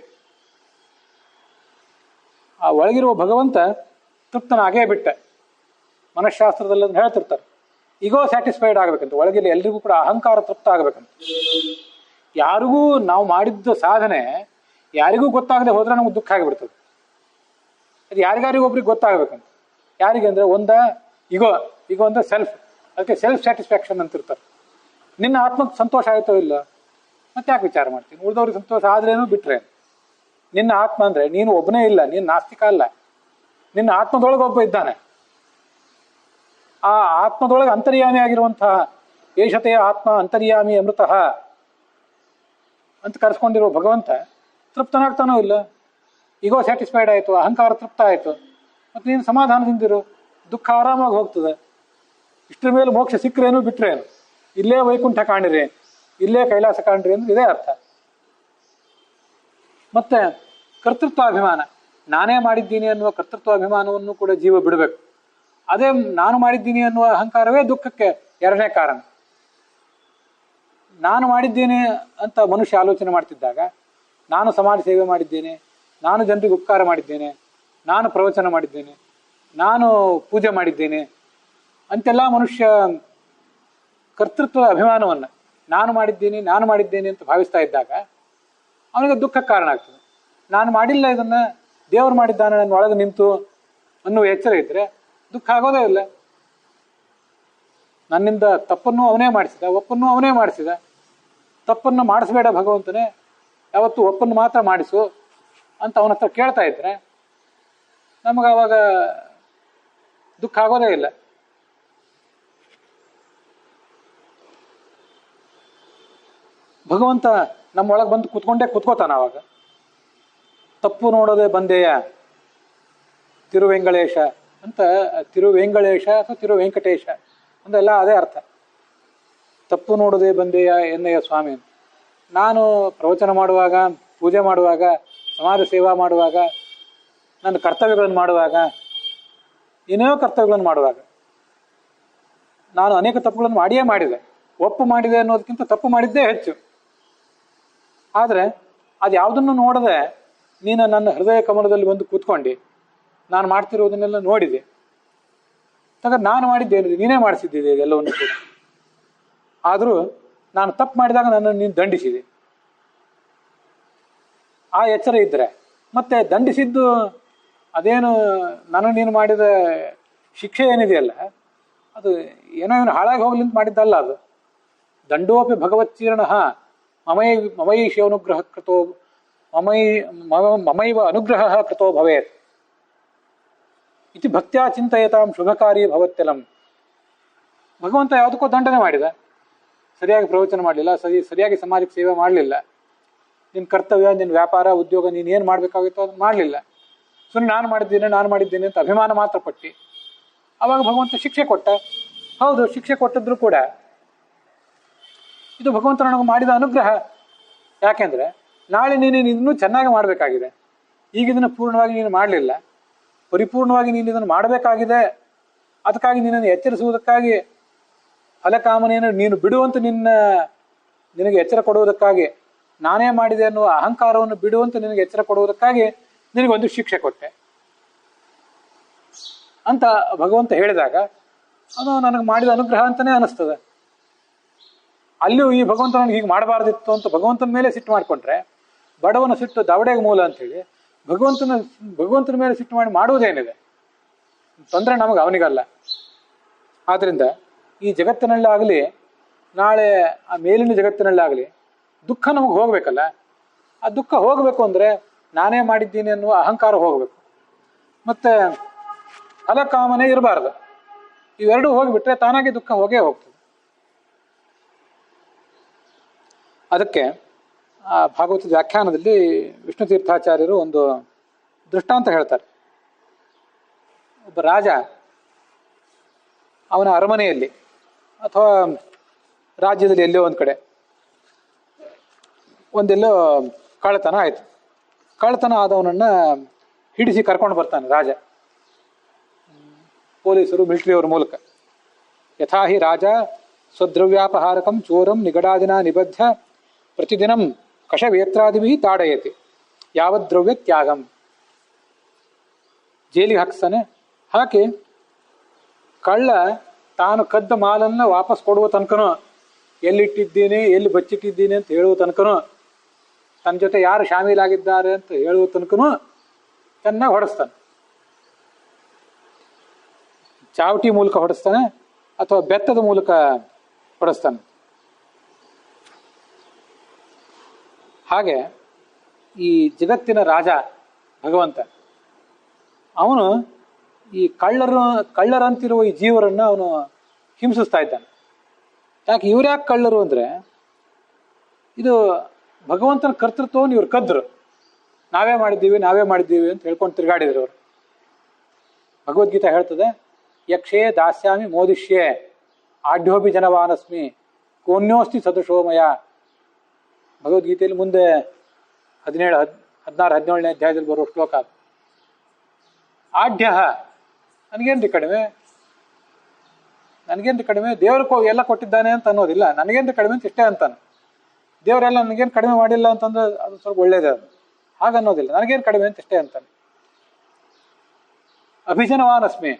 ಆ ಒಳಗಿರುವ ಭಗವಂತ ತೃಪ್ತನಾಗೇ ಬಿಟ್ಟೆ. ಮನಃಶಾಸ್ತ್ರದಲ್ಲಿ ಅದನ್ನು ಹೇಳ್ತಿರ್ತಾರೆ, ಈಗೋ ಸ್ಯಾಟಿಸ್ಫೈಡ್ ಆಗಬೇಕಂತ. ಒಳಗಿಲ್ಲ ಎಲ್ರಿಗೂ ಕೂಡ ಅಹಂಕಾರ ತೃಪ್ತ ಆಗಬೇಕಂತ. ಯಾರಿಗೂ ನಾವು ಮಾಡಿದ್ದ ಸಾಧನೆ ಯಾರಿಗೂ ಗೊತ್ತಾಗದೆ ಹೋದ್ರೆ ನಮ್ಗೆ ದುಃಖ ಆಗಿಬಿಡ್ತದೆ. ಅದು ಯಾರಿಗಾರಿಗೊಬ್ರಿಗೆ ಗೊತ್ತಾಗಬೇಕಂತ. ಯಾರಿಗೆ ಅಂದರೆ ಈಗೋ ಅಂದರೆ ಸೆಲ್ಫ್. ಅದಕ್ಕೆ ಸೆಲ್ಫ್ ಸ್ಯಾಟಿಸ್ಫ್ಯಾಕ್ಷನ್ ಅಂತಿರ್ತಾರೆ. ನಿನ್ನ ಆತ್ಮಕ್ಕೆ ಸಂತೋಷ ಆಯಿತೋ ಇಲ್ಲ, ಮತ್ತೆ ಯಾಕೆ ವಿಚಾರ ಮಾಡ್ತೀನಿ? ಉಳಿದವ್ರಿಗೆ ಸಂತೋಷ ಆದ್ರೇನು ಬಿಟ್ರೆ. ನಿನ್ನ ಆತ್ಮ ಅಂದರೆ ನೀನು ಒಬ್ಬನೇ ಇಲ್ಲ, ನೀನು ನಾಸ್ತಿಕ ಅಲ್ಲ. ನಿನ್ನ ಆತ್ಮದೊಳಗೆ ಒಬ್ಬ ಇದ್ದಾನೆ. ಆ ಆತ್ಮದೊಳಗೆ ಅಂತರ್ಯಾಮಿ ಆಗಿರುವಂತಹ ಏಷತೆಯ ಆತ್ಮ ಅಂತರ್ಯಾಮಿ ಅಮೃತಃ ಅಂತ ಕರೆಸ್ಕೊಂಡಿರುವ ಭಗವಂತ ತೃಪ್ತನಾಗ್ತಾನೋ ಇಲ್ಲ. ಈಗೋ ಸ್ಯಾಟಿಸ್ಫೈಡ್ ಆಯಿತು, ಅಹಂಕಾರ ತೃಪ್ತ ಆಯಿತು, ಮತ್ತು ನೀನು ಸಮಾಧಾನದಿಂದಿರು, ದುಃಖ ಆರಾಮಾಗಿ ಹೋಗ್ತದೆ. ಇಷ್ಟರ ಮೇಲೆ ಮೋಕ್ಷ ಸಿಕ್ಕರೇನು ಬಿಟ್ರೇನು, ಇಲ್ಲೇ ವೈಕುಂಠ ಕಾಣಿರಿ, ಇಲ್ಲೇ ಕೈಲಾಸ ಕಾಣಿರಿ ಅಂದ್ರೆ ಇದೇ ಅರ್ಥ. ಮತ್ತೆ ಕರ್ತೃತ್ವಾಭಿಮಾನ, ನಾನೇ ಮಾಡಿದ್ದೀನಿ ಅನ್ನುವ ಕರ್ತೃತ್ವಾಭಿಮಾನವನ್ನು ಕೂಡ ಜೀವ ಬಿಡಬೇಕು. ಅದೇ ನಾನು ಮಾಡಿದ್ದೀನಿ ಅನ್ನುವ ಅಹಂಕಾರವೇ ದುಃಖಕ್ಕೆ ಎರಡನೇ ಕಾರಣ. ನಾನು ಮಾಡಿದ್ದೀನಿ ಅಂತ ಮನುಷ್ಯ ಆಲೋಚನೆ ಮಾಡ್ತಿದ್ದಾಗ, ನಾನು ಸಮಾಜ ಸೇವೆ ಮಾಡಿದ್ದೇನೆ, ನಾನು ಜನರಿಗೆ ಉಪಕಾರ ಮಾಡಿದ್ದೇನೆ, ನಾನು ಪ್ರವಚನ ಮಾಡಿದ್ದೇನೆ, ನಾನು ಪೂಜೆ ಮಾಡಿದ್ದೇನೆ ಅಂತೆಲ್ಲ ಮನುಷ್ಯ ಕರ್ತೃತ್ವ ಅಭಿಮಾನವನ್ನು ನಾನು ಮಾಡಿದ್ದೇನೆ ಅಂತ ಭಾವಿಸ್ತಾ ಇದ್ದಾಗ ಅವನಿಗೆ ದುಃಖಕ್ಕೆ ಕಾರಣ ಆಗ್ತದೆ. ನಾನು ಮಾಡಿಲ್ಲ, ಇದನ್ನು ದೇವರು ಮಾಡಿದ್ದಾನೆ ನನ್ನ ಒಳಗೆ ನಿಂತು ಅನ್ನುವ ಎಚ್ಚರ ಇದ್ದರೆ ದುಃಖ ಆಗೋದೇ ಇಲ್ಲ. ನನ್ನಿಂದ ತಪ್ಪನ್ನು ಅವನೇ ಮಾಡಿಸಿದ, ಒಪ್ಪನ್ನು ಅವನೇ ಮಾಡಿಸಿದ. ತಪ್ಪನ್ನು ಮಾಡಿಸ್ಬೇಡ ಭಗವಂತನೇ, ಯಾವತ್ತು ಒಪ್ಪನ್ನು ಮಾತ್ರ ಮಾಡಿಸು ಅಂತ ಅವನ ಹತ್ರ ಕೇಳ್ತಾ ಇದ್ರೆ ನಮಗೆ ಅವಾಗ ದುಃಖ ಆಗೋದೇ ಇಲ್ಲ. ಭಗವಂತ ನಮ್ಮೊಳಗೆ ಬಂದು ಕೂತ್ಕೋತಾನ. ಅವಾಗ ತಪ್ಪು ನೋಡೋದೇ ಬಂದೆಯ ತಿರುವೆಂಗಳೇಶ ಅಂತ, ತಿರುವೆಂಗಳೇಶ ಅಥವಾ ತಿರುವೆಂಕಟೇಶ ಅಂದೆಲ್ಲ ಅದೇ ಅರ್ಥ. ತಪ್ಪು ನೋಡೋದೇ ಬಂದೆಯ ಎನ್ನಯ್ಯ ಸ್ವಾಮಿ ಅಂತ. ನಾನು ಪ್ರವಚನ ಮಾಡುವಾಗ, ಪೂಜೆ ಮಾಡುವಾಗ, ಸಮಾಜ ಸೇವಾ ಮಾಡುವಾಗ, ನನ್ನ ಕರ್ತವ್ಯಗಳನ್ನು ಮಾಡುವಾಗ, ಏನೇನೋ ಕರ್ತವ್ಯಗಳನ್ನು ಮಾಡುವಾಗ ನಾನು ಅನೇಕ ತಪ್ಪುಗಳನ್ನು ಮಾಡಿದೆ. ಒಪ್ಪು ಮಾಡಿದೆ ಅನ್ನೋದಕ್ಕಿಂತ ತಪ್ಪು ಮಾಡಿದ್ದೇ ಹೆಚ್ಚು. ಆದರೆ ಅದು ಯಾವುದನ್ನು ನೋಡದೆ ನೀನು ನನ್ನ ಹೃದಯ ಕಮಲದಲ್ಲಿ ಬಂದು ಕೂತ್ಕೊಂಡು ನಾನು ಮಾಡ್ತಿರೋದನ್ನೆಲ್ಲ ನೋಡಿದೆ. ಯಾಕಂದ್ರೆ ನಾನು ಮಾಡಿದ್ದೇನಿದೆ, ನೀನೇ ಮಾಡಿಸಿದ್ದಿದೆ ಇದೆಲ್ಲವನ್ನು ಕೂಡ. ಆದರೂ ನಾನು ತಪ್ಪು ಮಾಡಿದಾಗ ನನ್ನನ್ನು ನೀನು ದಂಡಿಸಿದೆ. ಆ ಎಚ್ಚರ ಇದ್ದರೆ ಮತ್ತೆ ದಂಡಿಸಿದ್ದು ಅದೇನು ನೀನು ಮಾಡಿದ ಶಿಕ್ಷೆ ಏನಿದೆಯಲ್ಲ, ಅದು ಏನೋ ಇವನು ಹಾಳಾಗಿ ಹೋಗ್ಲಿ ಅಂತ ಮಾಡಿದ್ದಲ್ಲ. ಅದು ದಂಡೋಪಿ ಭಗವಚ್ಚೀರ್ಣ ಮಮೈಷ ಅನುಗ್ರಹ ಕೃತೋ ಮಮೈವ ಅನುಗ್ರಹ ಕೃತೋ ಭವೇತ್ ಇತಿ ಭಕ್ತ್ಯಾ ಚಿಂತಯತಾಂ ಶುಭಕಾರಿ ಭವತ್ಯಲಂ. ಭಗವಂತ ಯಾವುದಕ್ಕೋ ದಂಡನೆ ಮಾಡಿದ. ಸರಿಯಾಗಿ ಪ್ರವಚನ ಮಾಡಲಿಲ್ಲ, ಸರಿಯಾಗಿ ಸಮಾಜಕ್ಕೆ ಸೇವೆ ಮಾಡಲಿಲ್ಲ, ನಿನ್ನ ಕರ್ತವ್ಯ, ನಿನ್ನ ವ್ಯಾಪಾರ, ಉದ್ಯೋಗ ನೀನು ಏನು ಮಾಡಬೇಕಾಗಿತ್ತೋ ಅದನ್ನು ಮಾಡಲಿಲ್ಲ. ಸುಮ್ಮನೆ ನಾನು ಮಾಡಿದ್ದೇನೆ ಅಂತ ಅಭಿಮಾನ ಮಾತ್ರ ಪಟ್ಟು ಆವಾಗ ಭಗವಂತ ಶಿಕ್ಷೆ ಕೊಟ್ಟ. ಹೌದು, ಶಿಕ್ಷೆ ಕೊಟ್ಟಿದ್ರು ಕೂಡ ಇದು ಭಗವಂತ ನನಗೆ ಮಾಡಿದ ಅನುಗ್ರಹ. ಯಾಕೆಂದರೆ ನಾಳೆ ನೀನು ಇನ್ನೂ ಚೆನ್ನಾಗಿ ಮಾಡಬೇಕಾಗಿದೆ. ಈಗ ಇದನ್ನು ಪೂರ್ಣವಾಗಿ ನೀನು ಮಾಡಲಿಲ್ಲ, ಪರಿಪೂರ್ಣವಾಗಿ ನೀನು ಇದನ್ನು ಮಾಡಬೇಕಾಗಿದೆ. ಅದಕ್ಕಾಗಿ ನಿನ್ನನ್ನು ಎಚ್ಚರಿಸುವುದಕ್ಕಾಗಿ, ಫಲಕಾಮನೆಯನ್ನು ನೀನು ಬಿಡುವಂತ ನಿನಗೆ ಎಚ್ಚರ ಕೊಡುವುದಕ್ಕಾಗಿ, ನಾನೇ ಮಾಡಿದೆ ಅನ್ನುವ ಅಹಂಕಾರವನ್ನು ಬಿಡುವಂತ ನಿನಗೆ ಎಚ್ಚರ ಕೊಡುವುದಕ್ಕಾಗಿ ನಿನಗೊಂದು ಶಿಕ್ಷೆ ಕೊಟ್ಟೆ ಅಂತ ಭಗವಂತ ಹೇಳಿದಾಗ ಅದು ನನಗೆ ಮಾಡಿದ ಅನುಗ್ರಹ ಅಂತಲೇ ಅನಿಸ್ತದೆ. ಅಲ್ಲಿಯೂ ಈ ಭಗವಂತ ನನಗೆ ಹೀಗೆ ಮಾಡಬಾರ್ದಿತ್ತು ಅಂತ ಭಗವಂತನ ಮೇಲೆ ಸಿಟ್ಟು ಮಾಡಿಕೊಂಡ್ರೆ, ಬಡವನ ಸಿಟ್ಟು ದವಡೆಗೆ ಮೂಲ ಅಂತೇಳಿ ಭಗವಂತನ ಮೇಲೆ ಸಿಟ್ಟು ಮಾಡುವುದೇನಿದೆ? ತೊಂದರೆ ನಮಗೆ ಅವನಿಗಲ್ಲ. ಆದ್ದರಿಂದ ಈ ಜಗತ್ತಿನಲ್ಲಾಗಲಿ, ನಾಳೆ ಆ ಮೇಲಿನ ಜಗತ್ತಿನಲ್ಲಾಗಲಿ ದುಃಖ ನಮಗೆ ಹೋಗ್ಬೇಕಲ್ಲ. ಆ ದುಃಖ ಹೋಗಬೇಕು ಅಂದರೆ ನಾನೇ ಮಾಡಿದ್ದೀನಿ ಅನ್ನುವ ಅಹಂಕಾರ ಹೋಗಬೇಕು, ಮತ್ತೆ ಫಲಕಾಮನೆ ಇರಬಾರ್ದು. ಇವೆರಡೂ ಹೋಗಿಬಿಟ್ರೆ ತಾನಾಗಿ ದುಃಖ ಹೋಗೇ ಹೋಗ್ತದೆ. ಅದಕ್ಕೆ ಆ ಭಾಗವತದ ವ್ಯಾಖ್ಯಾನದಲ್ಲಿ ವಿಷ್ಣು ತೀರ್ಥಾಚಾರ್ಯರು ಒಂದು ದೃಷ್ಟಾಂತ ಹೇಳ್ತಾರೆ. ಒಬ್ಬ ರಾಜ ಅವನ ಅರಮನೆಯಲ್ಲಿ ಅಥವಾ ರಾಜ್ಯದಲ್ಲಿ ಎಲ್ಲೋ ಒಂದು ಕಡೆ ಒಂದೆಲ್ಲೋ ಕಳ್ಳತನ ಆಯಿತು. ಕಳ್ಳತನ ಆದವನನ್ನು ಹಿಡಿಸಿ ಕರ್ಕೊಂಡು ಬರ್ತಾನೆ ರಾಜ, ಪೊಲೀಸರು, ಮಿಲಿಟರಿಯವ್ರ ಮೂಲಕ. ಯಥಾಹಿ ರಾಜ ಸ್ವದ್ರವ್ಯಾಪಹಾರಕಂ ಚೋರಂ ನಿಗಡಾದಿನ ನಿಬದ್ಧ ಪ್ರತಿದಿನಂ ಕಷವೇತ್ರಾದಿಭಿ ತಾಡಯತಿ ಯಾವತ್ ದ್ರವ್ಯ ತ್ಯಾಗಂ. ಜೈಲಿಗೆ ಹಾಕಿಸ್ತಾನೆ. ಹಾಕಿ ಕಳ್ಳ ತಾನು ಕದ್ದ ಮಾಲನ್ನು ವಾಪಸ್ ಕೊಡುವ ತನಕನೂ, ಎಲ್ಲಿಟ್ಟಿದ್ದೀನಿ ಎಲ್ಲಿ ಬಚ್ಚಿಟ್ಟಿದ್ದೀನಿ ಅಂತ ಹೇಳುವ ತನಕನೂ, ತನ್ನ ಜೊತೆ ಯಾರು ಶಾಮೀಲಾಗಿದ್ದಾರೆ ಅಂತ ಹೇಳುವ ತನಕನೂ ಚೆನ್ನಾಗಿ ಹೊಡೆಸ್ತಾನೆ. ಚಾವಟಿ ಮೂಲಕ ಹೊಡೆಸ್ತಾನೆ ಅಥವಾ ಬೆತ್ತದ ಮೂಲಕ ಹೊಡೆಸ್ತಾನೆ. ಹಾಗೆ ಈ ಜಗತ್ತಿನ ರಾಜ ಭಗವಂತ ಅವನು ಈ ಕಳ್ಳರಂತಿರುವ ಈ ಜೀವರನ್ನು ಅವನು ಹಿಂಸಿಸ್ತಾ ಇದ್ದಾನೆ. ಯಾಕೆ ಇವ್ರ್ಯಾಕೆ ಕಳ್ಳರು ಅಂದರೆ, ಇದು ಭಗವಂತನ ಕರ್ತೃತ್ವವನ್ನು ಇವ್ರು ಕದ್ರು. ನಾವೇ ಮಾಡಿದ್ದೀವಿ ಅಂತ ಹೇಳ್ಕೊಂಡು ತಿರುಗಾಡಿದ್ರು ಅವರು. ಭಗವದ್ಗೀತಾ ಹೇಳ್ತದೆ, ಯಕ್ಷೇ ದಾಸ್ಯಾಮಿ ಮೋದಿಷ್ಯೆ ಆಢ್ಯೋಭಿ ಜನವಾನಸ್ಮಿ ಕೋನ್ಯೋಸ್ತಿ ಸದೃಶೋಮಯ. ಭಗವದ್ಗೀತೆಯಲ್ಲಿ ಮುಂದೆ 16-17ನೇ ಅಧ್ಯಾಯದಲ್ಲಿ ಬರುವ ಶ್ಲೋಕ ಅದು. ಆಢ್ಯ ನನಗೇನ್ರಿ ಕಡಿಮೆ, ದೇವರು ಎಲ್ಲ ಕೊಟ್ಟಿದ್ದಾನೆ ಅಂತ ಅನ್ನೋದಿಲ್ಲ. ನನಗೇನ್ರಿ ಕಡಿಮೆ ಅಂತ ಇಷ್ಟೇ ಅಂತಾನೆ. ದೇವರೆಲ್ಲ ನನಗೇನು ಕಡಿಮೆ ಮಾಡಿಲ್ಲ ಅಂತಂದ್ರೆ ಅದು ಸ್ವಲ್ಪ ಒಳ್ಳೇದೇ. ಅದು ಹಾಗನ್ನೋದಿಲ್ಲ, ನನಗೇನು ಕಡಿಮೆ ಅಂತ ಇಷ್ಟೇ ಅಂತಾನೆ. ಅಭಿಜನವಾನಸ್ಮಿ,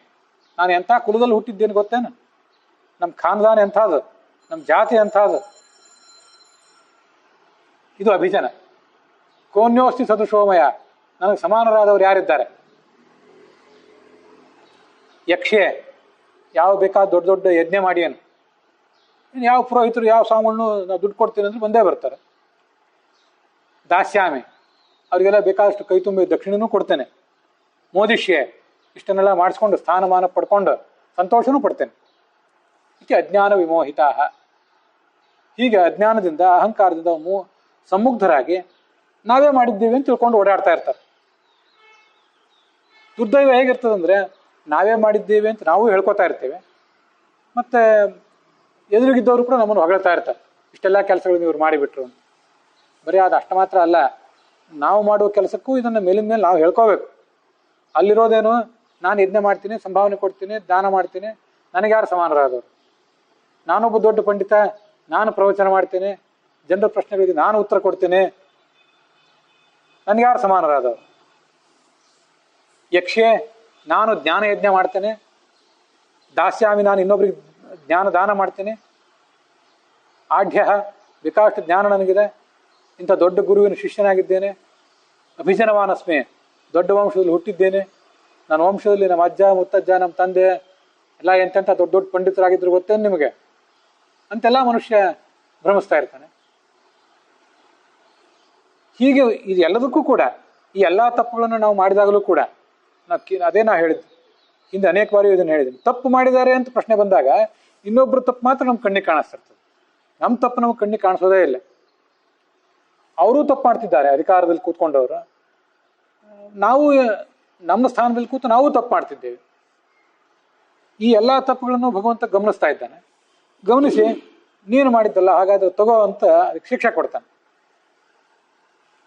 ನಾನು ಎಂಥ ಕುಲದಲ್ಲಿ ಹುಟ್ಟಿದ್ದೇನೆ ಗೊತ್ತೇನು? ನಮ್ಮ ಖಾನ್ದಾನ್ ಎಂಥದ್ದು, ನಮ್ಮ ಜಾತಿ ಎಂಥದ್ದು. ಇದು ಅಭಿಜನ. ಕೋನ್ಯೋಸ್ತಿ ಸದೃಶೋಮಯ, ನನಗೆ ಸಮಾನರಾದವರು ಯಾರಿದ್ದಾರೆ? ಯಕ್ಷೆ, ಯಾವ ಬೇಕಾದ ದೊಡ್ಡ ದೊಡ್ಡ ಯಜ್ಞ ಮಾಡಿ ಏನು, ಇನ್ನು ಯಾವ ಪುರೋಹಿತರು ಯಾವ ಸ್ವಾಮಿಗಳನ್ನು ನಾವು ದುಡ್ಡು ಕೊಡ್ತೀನಿ ಅಂದ್ರೆ ಬಂದೇ ಬರ್ತಾರೆ. ದಾಸ್ಯಾಮಿ, ಅವರಿಗೆಲ್ಲ ಬೇಕಾದಷ್ಟು ಕೈ ತುಂಬಿ ದಕ್ಷಿಣನೂ ಕೊಡ್ತೇನೆ. ಮೋದಿಷ್ಯೆ, ಇಷ್ಟನ್ನೆಲ್ಲ ಮಾಡಿಸ್ಕೊಂಡು ಸ್ಥಾನಮಾನ ಪಡ್ಕೊಂಡು ಸಂತೋಷನೂ ಪಡ್ತೇನೆ. ಇದಕ್ಕೆ ಅಜ್ಞಾನ ವಿಮೋಹಿತಾ. ಹೀಗೆ ಅಜ್ಞಾನದಿಂದ ಅಹಂಕಾರದಿಂದ ಸಮ್ಮುಗ್ಧರಾಗಿ ನಾವೇ ಮಾಡಿದ್ದೀವಿ ಅಂತ ತಿಳ್ಕೊಂಡು ಓಡಾಡ್ತಾ ಇರ್ತಾರೆ. ದುರ್ದೈವ ಹೇಗಿರ್ತದಂದ್ರೆ, ನಾವೇ ಮಾಡಿದ್ದೀವಿ ಅಂತ ನಾವು ಹೇಳ್ಕೊತಾ ಇರ್ತೇವೆ, ಮತ್ತೆ ಎದುರಿಗಿದ್ದವರು ಕೂಡ ನಮ್ಮನ್ನು ಹೊಗಳ್ತಾ ಇರ್ತಾರೆ, ಇಷ್ಟೆಲ್ಲ ಕೆಲಸಗಳನ್ನು ಇವ್ರು ಮಾಡಿಬಿಟ್ರು ಅಂತ. ಬರೀ ಅದು ಅಷ್ಟು ಮಾತ್ರ ಅಲ್ಲ, ನಾವು ಮಾಡುವ ಕೆಲಸಕ್ಕೂ ಇದನ್ನು ಮೇಲಿನ ಮೇಲೆ ನಾವು ಹೇಳ್ಕೋಬೇಕು. ಅಲ್ಲಿರೋದೇನು, ನಾನು ಯಜ್ಞ ಮಾಡ್ತೀನಿ, ಸಂಭಾವನೆ ಕೊಡ್ತೀನಿ, ದಾನ ಮಾಡ್ತೀನಿ, ನನಗೆ ಯಾರು ಸಮಾನರಾದವರು? ನಾನೊಬ್ಬ ದೊಡ್ಡ ಪಂಡಿತ, ನಾನು ಪ್ರವಚನ ಮಾಡ್ತೇನೆ, ಜನರ ಪ್ರಶ್ನೆಗಳಿಗೆ ನಾನು ಉತ್ತರ ಕೊಡ್ತೇನೆ, ನನಗೆ ಯಾರು ಸಮಾನರಾದವರು? ಯಕ್ಷೆ, ನಾನು ಜ್ಞಾನ ಯಜ್ಞ ಮಾಡ್ತೇನೆ. ದಾಸ್ಯಾಮಿ, ನಾನು ಇನ್ನೊಬ್ರಿಗೆ ಜ್ಞಾನ ದಾನ ಮಾಡ್ತೇನೆ. ಆಢ್ಯ, ಬೇಕಾಷ್ಟು ಜ್ಞಾನ ನನಗಿದೆ, ಇಂಥ ದೊಡ್ಡ ಗುರುವಿನ ಶಿಷ್ಯನಾಗಿದ್ದೇನೆ. ಅಭಿಜನವಾನಸ್ಮಿ, ದೊಡ್ಡ ವಂಶದಲ್ಲಿ ಹುಟ್ಟಿದ್ದೇನೆ. ನನ್ನ ವಂಶದಲ್ಲಿ ನಮ್ಮ ಅಜ್ಜ ಮುತ್ತಜ್ಜ ನಮ್ಮ ತಂದೆ ಎಲ್ಲ ಎಂತೆಂಥ ದೊಡ್ಡ ದೊಡ್ಡ ಪಂಡಿತರಾಗಿದ್ರು ಗೊತ್ತೇನು ನಿಮಗೆ ಅಂತೆಲ್ಲ ಮನುಷ್ಯ ಭ್ರಮಿಸ್ತಾ ಇರ್ತಾನೆ. ಹೀಗೆ ಇದು ಎಲ್ಲದಕ್ಕೂ ಕೂಡ, ಈ ಎಲ್ಲ ತಪ್ಪುಗಳನ್ನು ನಾವು ಮಾಡಿದಾಗಲೂ ಕೂಡ ಅದೇ ನಾ ಹೇಳಿದ್ದು, ಹಿಂದೆ ಅನೇಕ ಬಾರಿ ಇದನ್ನು ಹೇಳಿದ್ದೀನಿ. ತಪ್ಪು ಮಾಡಿದ್ದಾರೆ ಅಂತ ಪ್ರಶ್ನೆ ಬಂದಾಗ ಇನ್ನೊಬ್ರು ತಪ್ಪು ಮಾತ್ರ ನಮ್ಮ ಕಣ್ಣಿಗೆ ಕಾಣಿಸ್ತಿರ್ತದೆ, ನಮ್ಮ ತಪ್ಪು ನಮಗೆ ಕಣ್ಣಿಗೆ ಕಾಣಿಸೋದೇ ಇಲ್ಲ. ಅವರೂ ತಪ್ಪು ಮಾಡ್ತಿದ್ದಾರೆ, ಅಧಿಕಾರದಲ್ಲಿ ಕೂತ್ಕೊಂಡವರು. ನಾವು ನಮ್ಮ ಸ್ಥಾನದಲ್ಲಿ ಕೂತು ನಾವು ತಪ್ಪು ಮಾಡ್ತಿದ್ದೇವೆ. ಈ ಎಲ್ಲ ತಪ್ಪುಗಳನ್ನು ಭಗವಂತ ಗಮನಿಸ್ತಾ ಇದ್ದಾನೆ. ಗಮನಿಸಿ, ನೀನು ಮಾಡಿದ್ದಲ್ಲ ಹಾಗಾದ್ರೆ ತಗೋ ಅಂತ ಅದಕ್ಕೆ ಶಿಕ್ಷೆ ಕೊಡ್ತಾನೆ.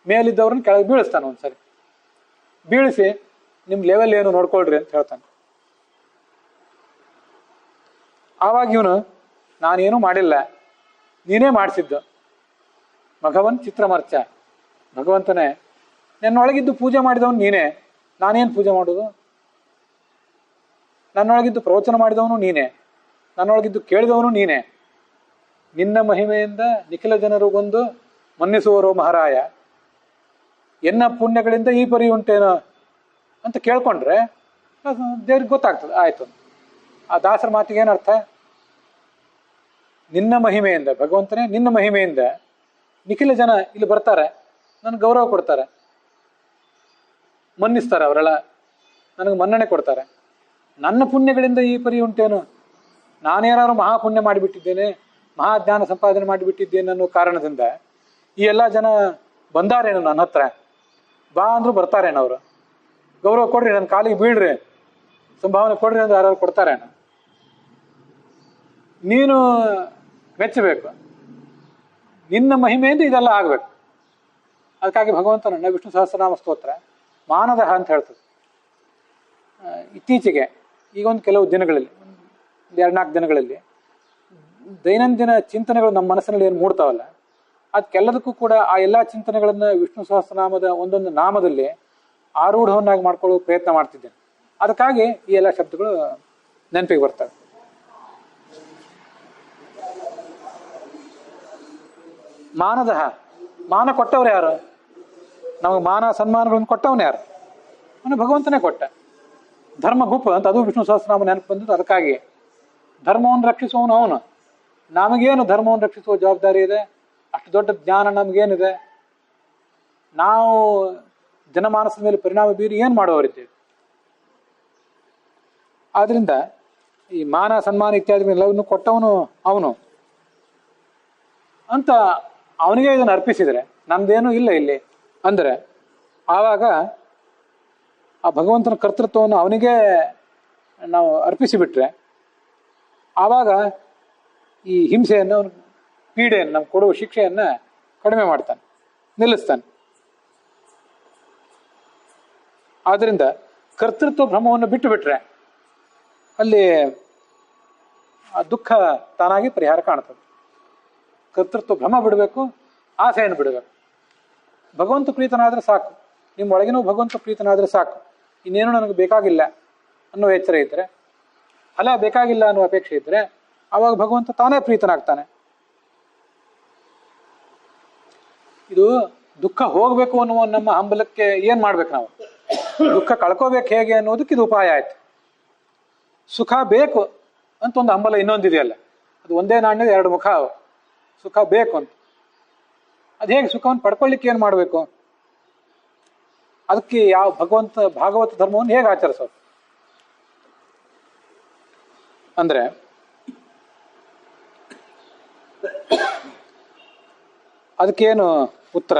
ಮೇಲಿದ್ದವ್ರನ್ನ ಕೆಳಗೆ ಬೀಳಿಸ್ತಾನೆ. ಒಂದ್ಸರಿ ಬೀಳಿಸಿ ನಿಮ್ಮ ಲೆವೆಲ್ ಏನು ನೋಡ್ಕೊಳ್ರಿ ಅಂತ ಹೇಳ್ತಾನೆ. ಆವಾಗ ಇವನು, ನಾನೇನು ಮಾಡಿಲ್ಲ, ನೀನೇ ಮಾಡಿಸಿದ್ದು. ಭಗವನ್ ಚಿತ್ರಮರ್ಚ, ಭಗವಂತನೇ ನನ್ನೊಳಗಿದ್ದು ಪೂಜೆ ಮಾಡಿದವನು ನೀನೇ, ನಾನೇನು ಪೂಜೆ ಮಾಡೋದು? ನನ್ನೊಳಗಿದ್ದು ಪ್ರವಚನ ಮಾಡಿದವನು ನೀನೇ, ನನ್ನೊಳಗಿದ್ದು ಕೇಳಿದವನು ನೀನೇ. ನಿನ್ನ ಮಹಿಮೆಯಿಂದ ನಿಖಿಲ ಜನರು ಬಂದು ಮನ್ನಿಸುವರೋ ಮಹಾರಾಯ, ಎನ್ನ ಪುಣ್ಯಗಳಿಂದ ಈ ಪರಿ ಉಂಟೇನೋ ಅಂತ ಕೇಳ್ಕೊಂಡ್ರೆ ದೇವ್ರಿಗೆ ಗೊತ್ತಾಗ್ತದೆ. ಆಯ್ತು, ಆ ದಾಸರ ಮಾತಿಗೆ ಏನರ್ಥ? ನಿನ್ನ ಮಹಿಮೆಯಿಂದ, ಭಗವಂತನೇ ನಿನ್ನ ಮಹಿಮೆಯಿಂದ ನಿಖಿಲ ಜನ ಇಲ್ಲಿ ಬರ್ತಾರೆ, ನನಗೆ ಗೌರವ ಕೊಡ್ತಾರೆ, ಮನ್ನಿಸ್ತಾರೆ, ಅವರೆಲ್ಲ ನನಗೆ ಮನ್ನಣೆ ಕೊಡ್ತಾರೆ. ನನ್ನ ಪುಣ್ಯಗಳಿಂದ ಈ ಪರಿ ಉಂಟೇನು? ನಾನೇನಾದ್ರು ಮಹಾಪುಣ್ಯ ಮಾಡಿಬಿಟ್ಟಿದ್ದೇನೆ, ಮಹಾಜ್ಞಾನ ಸಂಪಾದನೆ ಮಾಡಿಬಿಟ್ಟಿದ್ದೇನೆ ಅನ್ನೋ ಕಾರಣದಿಂದ ಈ ಎಲ್ಲ ಜನ ಬಂದಾರೇನು ನನ್ನ ಹತ್ರ? ಬಾ ಅಂದ್ರು ಬರ್ತಾರೇನವರು? ಗೌರವ ಕೊಡ್ರಿ, ನನ್ನ ಕಾಲಿಗೆ ಬೀಳ್ರಿ, ಸಂಭಾವನೆ ಕೊಡ್ರಿ ಅಂದ್ರೆ ಯಾರು ಕೊಡ್ತಾರೇನ? ನೀನು ಮೆಚ್ಚಬೇಕು, ನಿನ್ನ ಮಹಿಮೆಯಿಂದ ಇದೆಲ್ಲ ಆಗ್ಬೇಕು. ಅದಕ್ಕಾಗಿ ಭಗವಂತನನ್ನ ವಿಷ್ಣು ಸಹಸ್ರನಾಮ ಸ್ತೋತ್ರ ಮಾನದಹ ಅಂತ ಹೇಳ್ತದೆ. ಇತ್ತೀಚೆಗೆ ಈಗ ಒಂದು ಕೆಲವು ದಿನಗಳಲ್ಲಿ, 2-4 ದಿನಗಳಲ್ಲಿ ದೈನಂದಿನ ಚಿಂತನೆಗಳು ನಮ್ಮ ಮನಸ್ಸಿನಲ್ಲಿ ಏನು ಮೂಡ್ತಾವಲ್ಲ, ಅದಕ್ಕೆಲ್ಲದಕ್ಕೂ ಕೂಡ ಆ ಎಲ್ಲ ಚಿಂತನೆಗಳನ್ನು ವಿಷ್ಣು ಸಹಸ್ರನಾಮದ ಒಂದೊಂದು ನಾಮದಲ್ಲಿ ಆರೂಢವನ್ನಾಗಿ ಮಾಡ್ಕೊಳ್ಳೋ ಪ್ರಯತ್ನ ಮಾಡ್ತಿದ್ದೇನೆ. ಅದಕ್ಕಾಗಿ ಈ ಎಲ್ಲ ಶಬ್ದಗಳು ನೆನಪಿಗೆ ಬರ್ತವೆ. ಮಾನದಹ, ಮಾನ ಕೊಟ್ಟವ್ರು ಯಾರು? ನಮಗೆ ಮಾನ ಸನ್ಮಾನಗಳನ್ನು ಕೊಟ್ಟವನು ಯಾರು? ಅವನು ಭಗವಂತನೇ ಕೊಟ್ಟ. ಧರ್ಮಭೂಪ ಅಂತ ಅದು ವಿಷ್ಣು ಸಹಸ್ರನಾಮ ನೆನಪು ಬಂದಿದ್ದು ಅದಕ್ಕಾಗಿ. ಧರ್ಮವನ್ನು ರಕ್ಷಿಸುವವನು ಅವನು. ನಮಗೇನು ಧರ್ಮವನ್ನು ರಕ್ಷಿಸುವ ಜವಾಬ್ದಾರಿ ಇದೆ? ಅಷ್ಟು ದೊಡ್ಡ ಜ್ಞಾನ ನಮಗೇನಿದೆ? ನಾವು ಜನಮಾನಸದ ಮೇಲೆ ಪರಿಣಾಮ ಬೀರಿ ಏನು ಮಾಡೋರಿದ್ದೇವೆ? ಆದ್ರಿಂದ ಈ ಮಾನ ಸನ್ಮಾನ ಇತ್ಯಾದಿಗಳನ್ನೆಲ್ಲವನ್ನು ಕೊಟ್ಟವನು ಅವನು ಅಂತ ಅವನಿಗೆ ಇದನ್ನು ಅರ್ಪಿಸಿದರೆ ನಮ್ದೇನೂ ಇಲ್ಲ ಇಲ್ಲಿ ಅಂದರೆ, ಆವಾಗ ಆ ಭಗವಂತನ ಕರ್ತೃತ್ವವನ್ನು ಅವನಿಗೆ ನಾವು ಅರ್ಪಿಸಿಬಿಟ್ರೆ ಆವಾಗ ಈ ಹಿಂಸೆಯನ್ನು, ಅವನು ಪೀಡೆಯನ್ನು, ನಮ್ಗೆ ಕೊಡುವ ಶಿಕ್ಷೆಯನ್ನು ಕಡಿಮೆ ಮಾಡ್ತಾನೆ, ನಿಲ್ಲಿಸ್ತಾನೆ. ಆದ್ದರಿಂದ ಕರ್ತೃತ್ವ ಭ್ರಮವನ್ನು ಬಿಟ್ಟು ಬಿಟ್ರೆ ಅಲ್ಲಿ ಆ ದುಃಖ ತಾನಾಗಿ ಪರಿಹಾರ ಕಾಣ್ತದೆ. ಕರ್ತೃತ್ವ ಭ್ರಮ ಬಿಡಬೇಕು, ಆಸೆಯನ್ನು ಬಿಡಬೇಕು. ಭಗವಂತ ಪ್ರೀತನಾದರೆ ಸಾಕು, ನಿಮ್ಮ ಒಳಗಿನೂ ಭಗವಂತ ಪ್ರೀತನಾದರೆ ಸಾಕು, ಇನ್ನೇನು ನನಗೆ ಬೇಕಾಗಿಲ್ಲ ಅನ್ನೋ ಎಚ್ಚರ ಇದ್ದರೆ, ಫಲ ಬೇಕಾಗಿಲ್ಲ ಅನ್ನೋ ಅಪೇಕ್ಷೆ ಇದ್ದರೆ ಆವಾಗ ಭಗವಂತ ತಾನೇ ಪ್ರೀತನಾಗ್ತಾನೆ. ಇದು ದುಃಖ ಹೋಗಬೇಕು ಅನ್ನುವ ನಮ್ಮ ಹಂಬಲಕ್ಕೆ ಏನು ಮಾಡ್ಬೇಕು? ನಾವು ದುಃಖ ಕಳ್ಕೋಬೇಕು ಹೇಗೆ ಅನ್ನೋದಕ್ಕೆ ಇದು ಉಪಾಯ ಆಯ್ತು. ಸುಖ ಬೇಕು ಅಂತ ಒಂದು ಹಂಬಲ ಇನ್ನೊಂದಿದೆಯಲ್ಲ, ಅದು ಒಂದೇ ನಾಣ್ಯದ ಎರಡು ಮುಖ. ಸುಖ ಬೇಕು ಅಂತ, ಅದು ಹೇಗೆ? ಸುಖವನ್ನು ಪಡ್ಕೊಳ್ಳಿಕ್ಕೆ ಏನು ಮಾಡಬೇಕು? ಅದಕ್ಕೆ ಯಾವ ಭಾಗವತ ಧರ್ಮವನ್ನು ಹೇಗೆ ಆಚರಿಸೋದು ಅಂದ್ರೆ, ಅದಕ್ಕೇನು ಉತ್ತರ?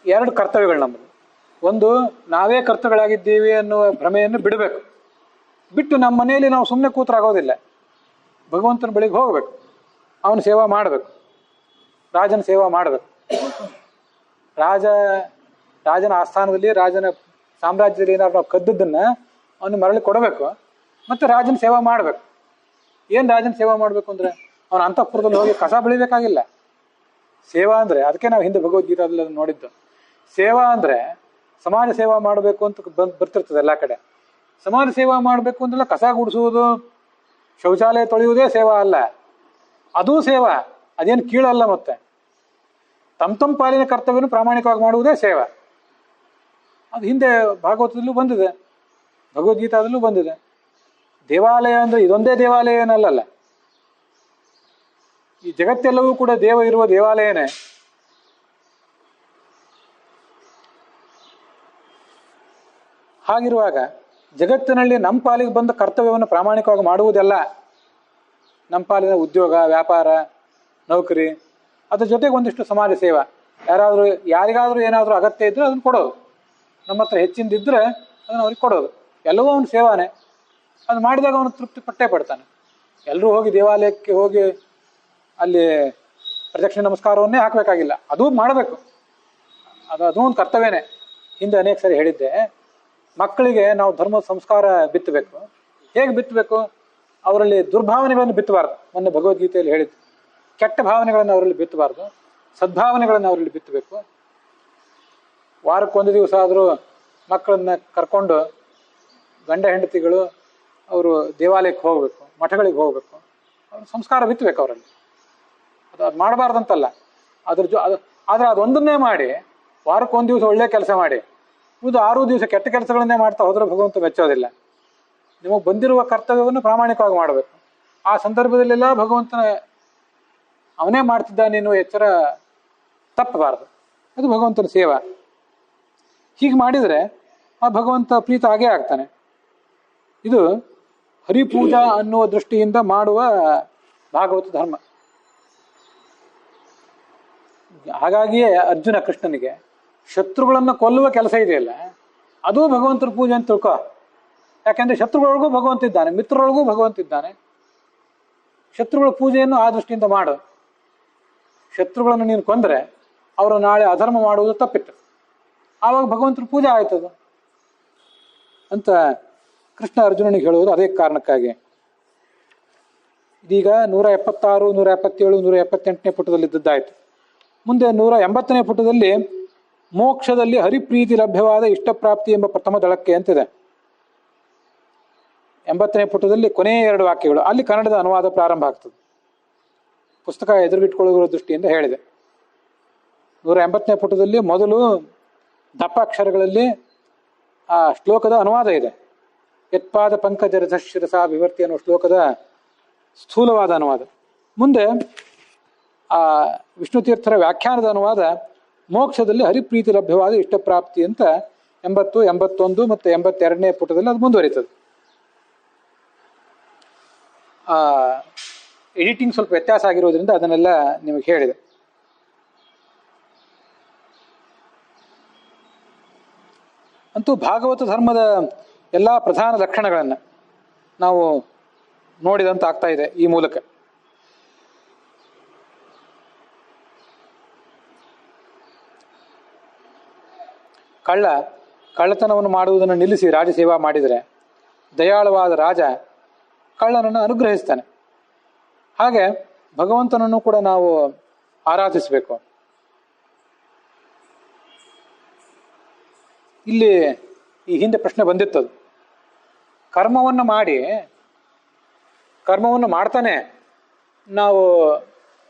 ಎರಡು ಕರ್ತವ್ಯಗಳು ನಮ್ಮದು. ಒಂದು, ನಾವೇ ಕರ್ತವ್ಯಗಳಾಗಿದ್ದೀವಿ ಅನ್ನುವ ಭ್ರಮೆಯನ್ನು ಬಿಡಬೇಕು. ಬಿಟ್ಟು ನಮ್ಮ ಮನೆಯಲ್ಲಿ ನಾವು ಸುಮ್ಮನೆ ಕೂತರಾಗೋದಿಲ್ಲ. ಭಗವಂತನ ಬಳಿಗೆ ಹೋಗ್ಬೇಕು, ಅವನ ಸೇವಾ ಮಾಡಬೇಕು, ರಾಜನ ಸೇವಾ ಮಾಡಬೇಕು. ರಾಜನ ಆಸ್ಥಾನದಲ್ಲಿ, ರಾಜನ ಸಾಮ್ರಾಜ್ಯದಲ್ಲಿ ಏನಾದ್ರು ನಾವು ಕದ್ದದ್ದನ್ನು ಅವನು ಮರಳಿ ಕೊಡಬೇಕು, ಮತ್ತೆ ರಾಜನ ಸೇವಾ ಮಾಡಬೇಕು. ಏನು ರಾಜನ ಸೇವಾ ಮಾಡಬೇಕು ಅಂದರೆ, ಅವನ ಅಂತಃಪುರದಲ್ಲಿ ಹೋಗಿ ಕಸ ಬೆಳಿಬೇಕಾಗಿಲ್ಲ. ಸೇವಾ ಅಂದರೆ, ಅದಕ್ಕೆ ನಾವು ಹಿಂದೆ ಭಗವದ್ಗೀತಾದಲ್ಲಿ ನೋಡಿದ್ದು, ಸೇವಾ ಅಂದರೆ ಸಮಾಜ ಸೇವಾ ಮಾಡಬೇಕು ಅಂತ ಬರ್ತಿರ್ತದೆ ಎಲ್ಲ ಕಡೆ. ಸಮಾಜ ಸೇವಾ ಮಾಡಬೇಕು ಅಂತೆಲ್ಲ ಕಸ ಗುಡಿಸುವುದು, ಶೌಚಾಲಯ ತೊಳೆಯುವುದೇ ಸೇವಾ ಅಲ್ಲ, ಅದೂ ಸೇವಾ, ಅದೇನು ಕೀಳಲ್ಲ. ಮತ್ತೆ ತಮ್ಮ ಪಾಲಿನ ಕರ್ತವ್ಯವನ್ನು ಪ್ರಾಮಾಣಿಕವಾಗಿ ಮಾಡುವುದೇ ಸೇವಾ. ಅದು ಹಿಂದೆ ಭಾಗವತದಲ್ಲೂ ಬಂದಿದೆ, ಭಗವದ್ಗೀತಾದಲ್ಲೂ ಬಂದಿದೆ. ದೇವಾಲಯ ಅಂದರೆ ಇದೊಂದೇ ದೇವಾಲಯ ಏನಲ್ಲ, ಈ ಜಗತ್ತೆಲ್ಲವೂ ಕೂಡ ದೇವ ಇರುವ ದೇವಾಲಯನೇ. ಹಾಗಿರುವಾಗ ಜಗತ್ತಿನಲ್ಲಿ ನಮ್ಮ ಪಾಲಿಗೆ ಬಂದ ಕರ್ತವ್ಯವನ್ನು ಪ್ರಾಮಾಣಿಕವಾಗಿ ಮಾಡುವುದೆಲ್ಲ, ನಮ್ಮ ಪಾಲಿನ ಉದ್ಯೋಗ, ವ್ಯಾಪಾರ, ನೌಕರಿ, ಅದ್ರ ಜೊತೆಗೆ ಒಂದಿಷ್ಟು ಸಮಾಜ ಸೇವಾ. ಯಾರಿಗಾದ್ರೂ ಏನಾದರೂ ಅಗತ್ಯ ಇದ್ದರೆ ಅದನ್ನು ಕೊಡೋದು, ನಮ್ಮ ಹತ್ರ ಹೆಚ್ಚಿಂದಿದ್ದರೆ ಅದನ್ನು ಅವ್ರಿಗೆ ಕೊಡೋದು, ಎಲ್ಲವೂ ಅವನ ಸೇವಾನೇ. ಅದು ಮಾಡಿದಾಗ ಅವನು ತೃಪ್ತಿ ಪಟ್ಟೇ ಪಡ್ತಾನೆ. ಎಲ್ಲರೂ ಹೋಗಿ ದೇವಾಲಯಕ್ಕೆ ಹೋಗಿ ಅಲ್ಲಿ ಪ್ರದಕ್ಷಿಣೆ ನಮಸ್ಕಾರವನ್ನೇ ಹಾಕಬೇಕಾಗಿಲ್ಲ, ಅದೂ ಮಾಡಬೇಕು. ಅದು ಒಂದು ಕರ್ತವ್ಯನೇ. ಹಿಂದೆ ಅನೇಕ ಸರಿ ಹೇಳಿದ್ದೆ, ಮಕ್ಕಳಿಗೆ ನಾವು ಧರ್ಮದ ಸಂಸ್ಕಾರ ಬಿತ್ತಬೇಕು. ಹೇಗೆ ಬಿತ್ತಬೇಕು? ಅವರಲ್ಲಿ ದುರ್ಭಾವನೆಗಳನ್ನು ಬಿತ್ತಬಾರ್ದು. ಮೊನ್ನೆ ಭಗವದ್ಗೀತೆಯಲ್ಲಿ ಹೇಳಿದ್ದು, ಕೆಟ್ಟ ಭಾವನೆಗಳನ್ನು ಅವರಲ್ಲಿ ಬಿತ್ತಬಾರ್ದು, ಸದ್ಭಾವನೆಗಳನ್ನು ಅವರಲ್ಲಿ ಬಿತ್ತಬೇಕು. ವಾರಕ್ಕೊಂದು ದಿವಸ ಆದರೂ ಮಕ್ಕಳನ್ನ ಕರ್ಕೊಂಡು ಗಂಡ ಹೆಂಡತಿಗಳು ಅವರು ದೇವಾಲಯಕ್ಕೆ ಹೋಗಬೇಕು, ಮಠಗಳಿಗೆ ಹೋಗಬೇಕು, ಅವ್ರ ಸಂಸ್ಕಾರ ಬಿತ್ತಬೇಕು ಅವರಲ್ಲಿ. ಅದು ಮಾಡಬಾರ್ದಂತಲ್ಲ, ಆದರೆ ಅದೊಂದನ್ನೇ ಮಾಡಿ ವಾರಕ್ಕೊಂದು ದಿವಸ ಒಳ್ಳೆ ಕೆಲಸ ಮಾಡಿ ಇದು 6 ದಿವಸ ಕೆಟ್ಟ ಕೆಲಸಗಳನ್ನೇ ಮಾಡ್ತಾ ಹೋದರೆ ಭಗವಂತ ಮೆಚ್ಚೋದಿಲ್ಲ. ನಿಮಗೆ ಬಂದಿರುವ ಕರ್ತವ್ಯವನ್ನು ಪ್ರಾಮಾಣಿಕವಾಗಿ ಮಾಡಬೇಕು. ಆ ಸಂದರ್ಭದಲ್ಲೆಲ್ಲ ಭಗವಂತನ ಅವನೇ ಮಾಡ್ತಿದ್ದಾನೆ ಎನ್ನುವ ಎಚ್ಚರ ತಪ್ಪಬಾರದು. ಅದು ಭಗವಂತನ ಸೇವಾ. ಹೀಗೆ ಮಾಡಿದರೆ ಆ ಭಗವಂತ ಪ್ರೀತ ಆಗೇ ಆಗ್ತಾನೆ. ಇದು ಹರಿಪೂಜಾ ಅನ್ನುವ ದೃಷ್ಟಿಯಿಂದ ಮಾಡುವ ಭಾಗವತ ಧರ್ಮ. ಹಾಗಾಗಿಯೇ ಅರ್ಜುನ ಕೃಷ್ಣನಿಗೆ ಶತ್ರುಗಳನ್ನು ಕೊಲ್ಲುವ ಕೆಲಸ ಇದೆಯಲ್ಲ, ಅದು ಭಗವಂತನ ಪೂಜೆ ಅಂತ ತಿಳ್ಕೊ. ಯಾಕೆಂದ್ರೆ ಶತ್ರುಗಳೊಳಗೂ ಭಗವಂತ ಇದ್ದಾನೆ, ಮಿತ್ರರೊಳಗೂ ಭಗವಂತ ಇದ್ದಾನೆ. ಶತ್ರುಗಳ ಪೂಜೆಯನ್ನು ಆ ದೃಷ್ಟಿಯಿಂದ ಮಾಡು. ಶತ್ರುಗಳನ್ನು ನೀನು ಕೊಂದರೆ ಅವರು ನಾಳೆ ಅಧರ್ಮ ಮಾಡುವುದು ತಪ್ಪಿತ್ತು, ಆವಾಗ ಭಗವಂತನ ಪೂಜೆ ಆಯ್ತದು ಅಂತ ಕೃಷ್ಣ ಅರ್ಜುನನಿಗೆ ಹೇಳುವುದು ಅದೇ ಕಾರಣಕ್ಕಾಗಿ. ಇದೀಗ 176, 177, 178ನೇ ಪುಟದಲ್ಲಿದ್ದಾಯಿತು. ಮುಂದೆ 180ನೇ ಪುಟದಲ್ಲಿ ಮೋಕ್ಷದಲ್ಲಿ ಹರಿಪ್ರೀತಿ ಲಭ್ಯವಾದ ಇಷ್ಟಪ್ರಾಪ್ತಿ ಎಂಬ ಪ್ರಥಮ ದಳಕ್ಕೆ ಅಂತಿದೆ. 80ನೇ ಪುಟದಲ್ಲಿ ಕೊನೆಯ 2 ವಾಕ್ಯಗಳು, ಅಲ್ಲಿ ಕನ್ನಡದ ಅನುವಾದ ಪ್ರಾರಂಭ ಆಗ್ತದೆ. ಪುಸ್ತಕ ಎದುರುಗಿಟ್ಕೊಳ್ಳುವ ದೃಷ್ಟಿಯಿಂದ ಹೇಳಿದೆ. 180ನೇ ಪುಟದಲ್ಲಿ ಮೊದಲು ದಪ್ಪ ಅಕ್ಷರಗಳಲ್ಲಿ ಆ ಶ್ಲೋಕದ ಅನುವಾದ ಇದೆ. ಯತ್ಪಾದ ಪಂಕಜ ರಥಶಿರಸ ವಿವರ್ತಿ ಅನ್ನೋ ಶ್ಲೋಕದ ಸ್ಥೂಲವಾದ ಅನುವಾದ. ಮುಂದೆ ಆ ವಿಷ್ಣು ತೀರ್ಥರ ವ್ಯಾಖ್ಯಾನದ ಅನುವಾದ ಮೋಕ್ಷದಲ್ಲಿ ಹರಿಪ್ರೀತಿ ಲಭ್ಯವಾದ ಇಷ್ಟಪ್ರಾಪ್ತಿ ಅಂತ 80, 81 ಮತ್ತು 82ನೇ ಪುಟದಲ್ಲಿ ಅದು ಮುಂದುವರಿತದೆ. ಎಡಿಟಿಂಗ್ ಸ್ವಲ್ಪ ವ್ಯತ್ಯಾಸ ಆಗಿರೋದ್ರಿಂದ ಅದನ್ನೆಲ್ಲ ನಿಮಗೆ ಹೇಳಿದೆ. ಅಂತೂ ಭಾಗವತ ಧರ್ಮದ ಎಲ್ಲ ಪ್ರಧಾನ ಲಕ್ಷಣಗಳನ್ನು ನಾವು ನೋಡಿದಂತ ಆಗ್ತಾ ಇದೆ ಈ ಮೂಲಕ. ಕಳ್ಳತನವನ್ನು ಮಾಡುವುದನ್ನು ನಿಲ್ಲಿಸಿ ರಾಜಸೇವಾ ಮಾಡಿದರೆ ದಯಾಳವಾದ ರಾಜ ಕಳ್ಳನನ್ನು ಅನುಗ್ರಹಿಸ್ತಾನೆ. ಹಾಗೆ ಭಗವಂತನನ್ನು ಕೂಡ ನಾವು ಆರಾಧಿಸಬೇಕು. ಇಲ್ಲಿ ಈ ಹಿಂದೆ ಪ್ರಶ್ನೆ ಬಂದಿತ್ತದು, ಕರ್ಮವನ್ನು ಮಾಡ್ತಾನೆ ನಾವು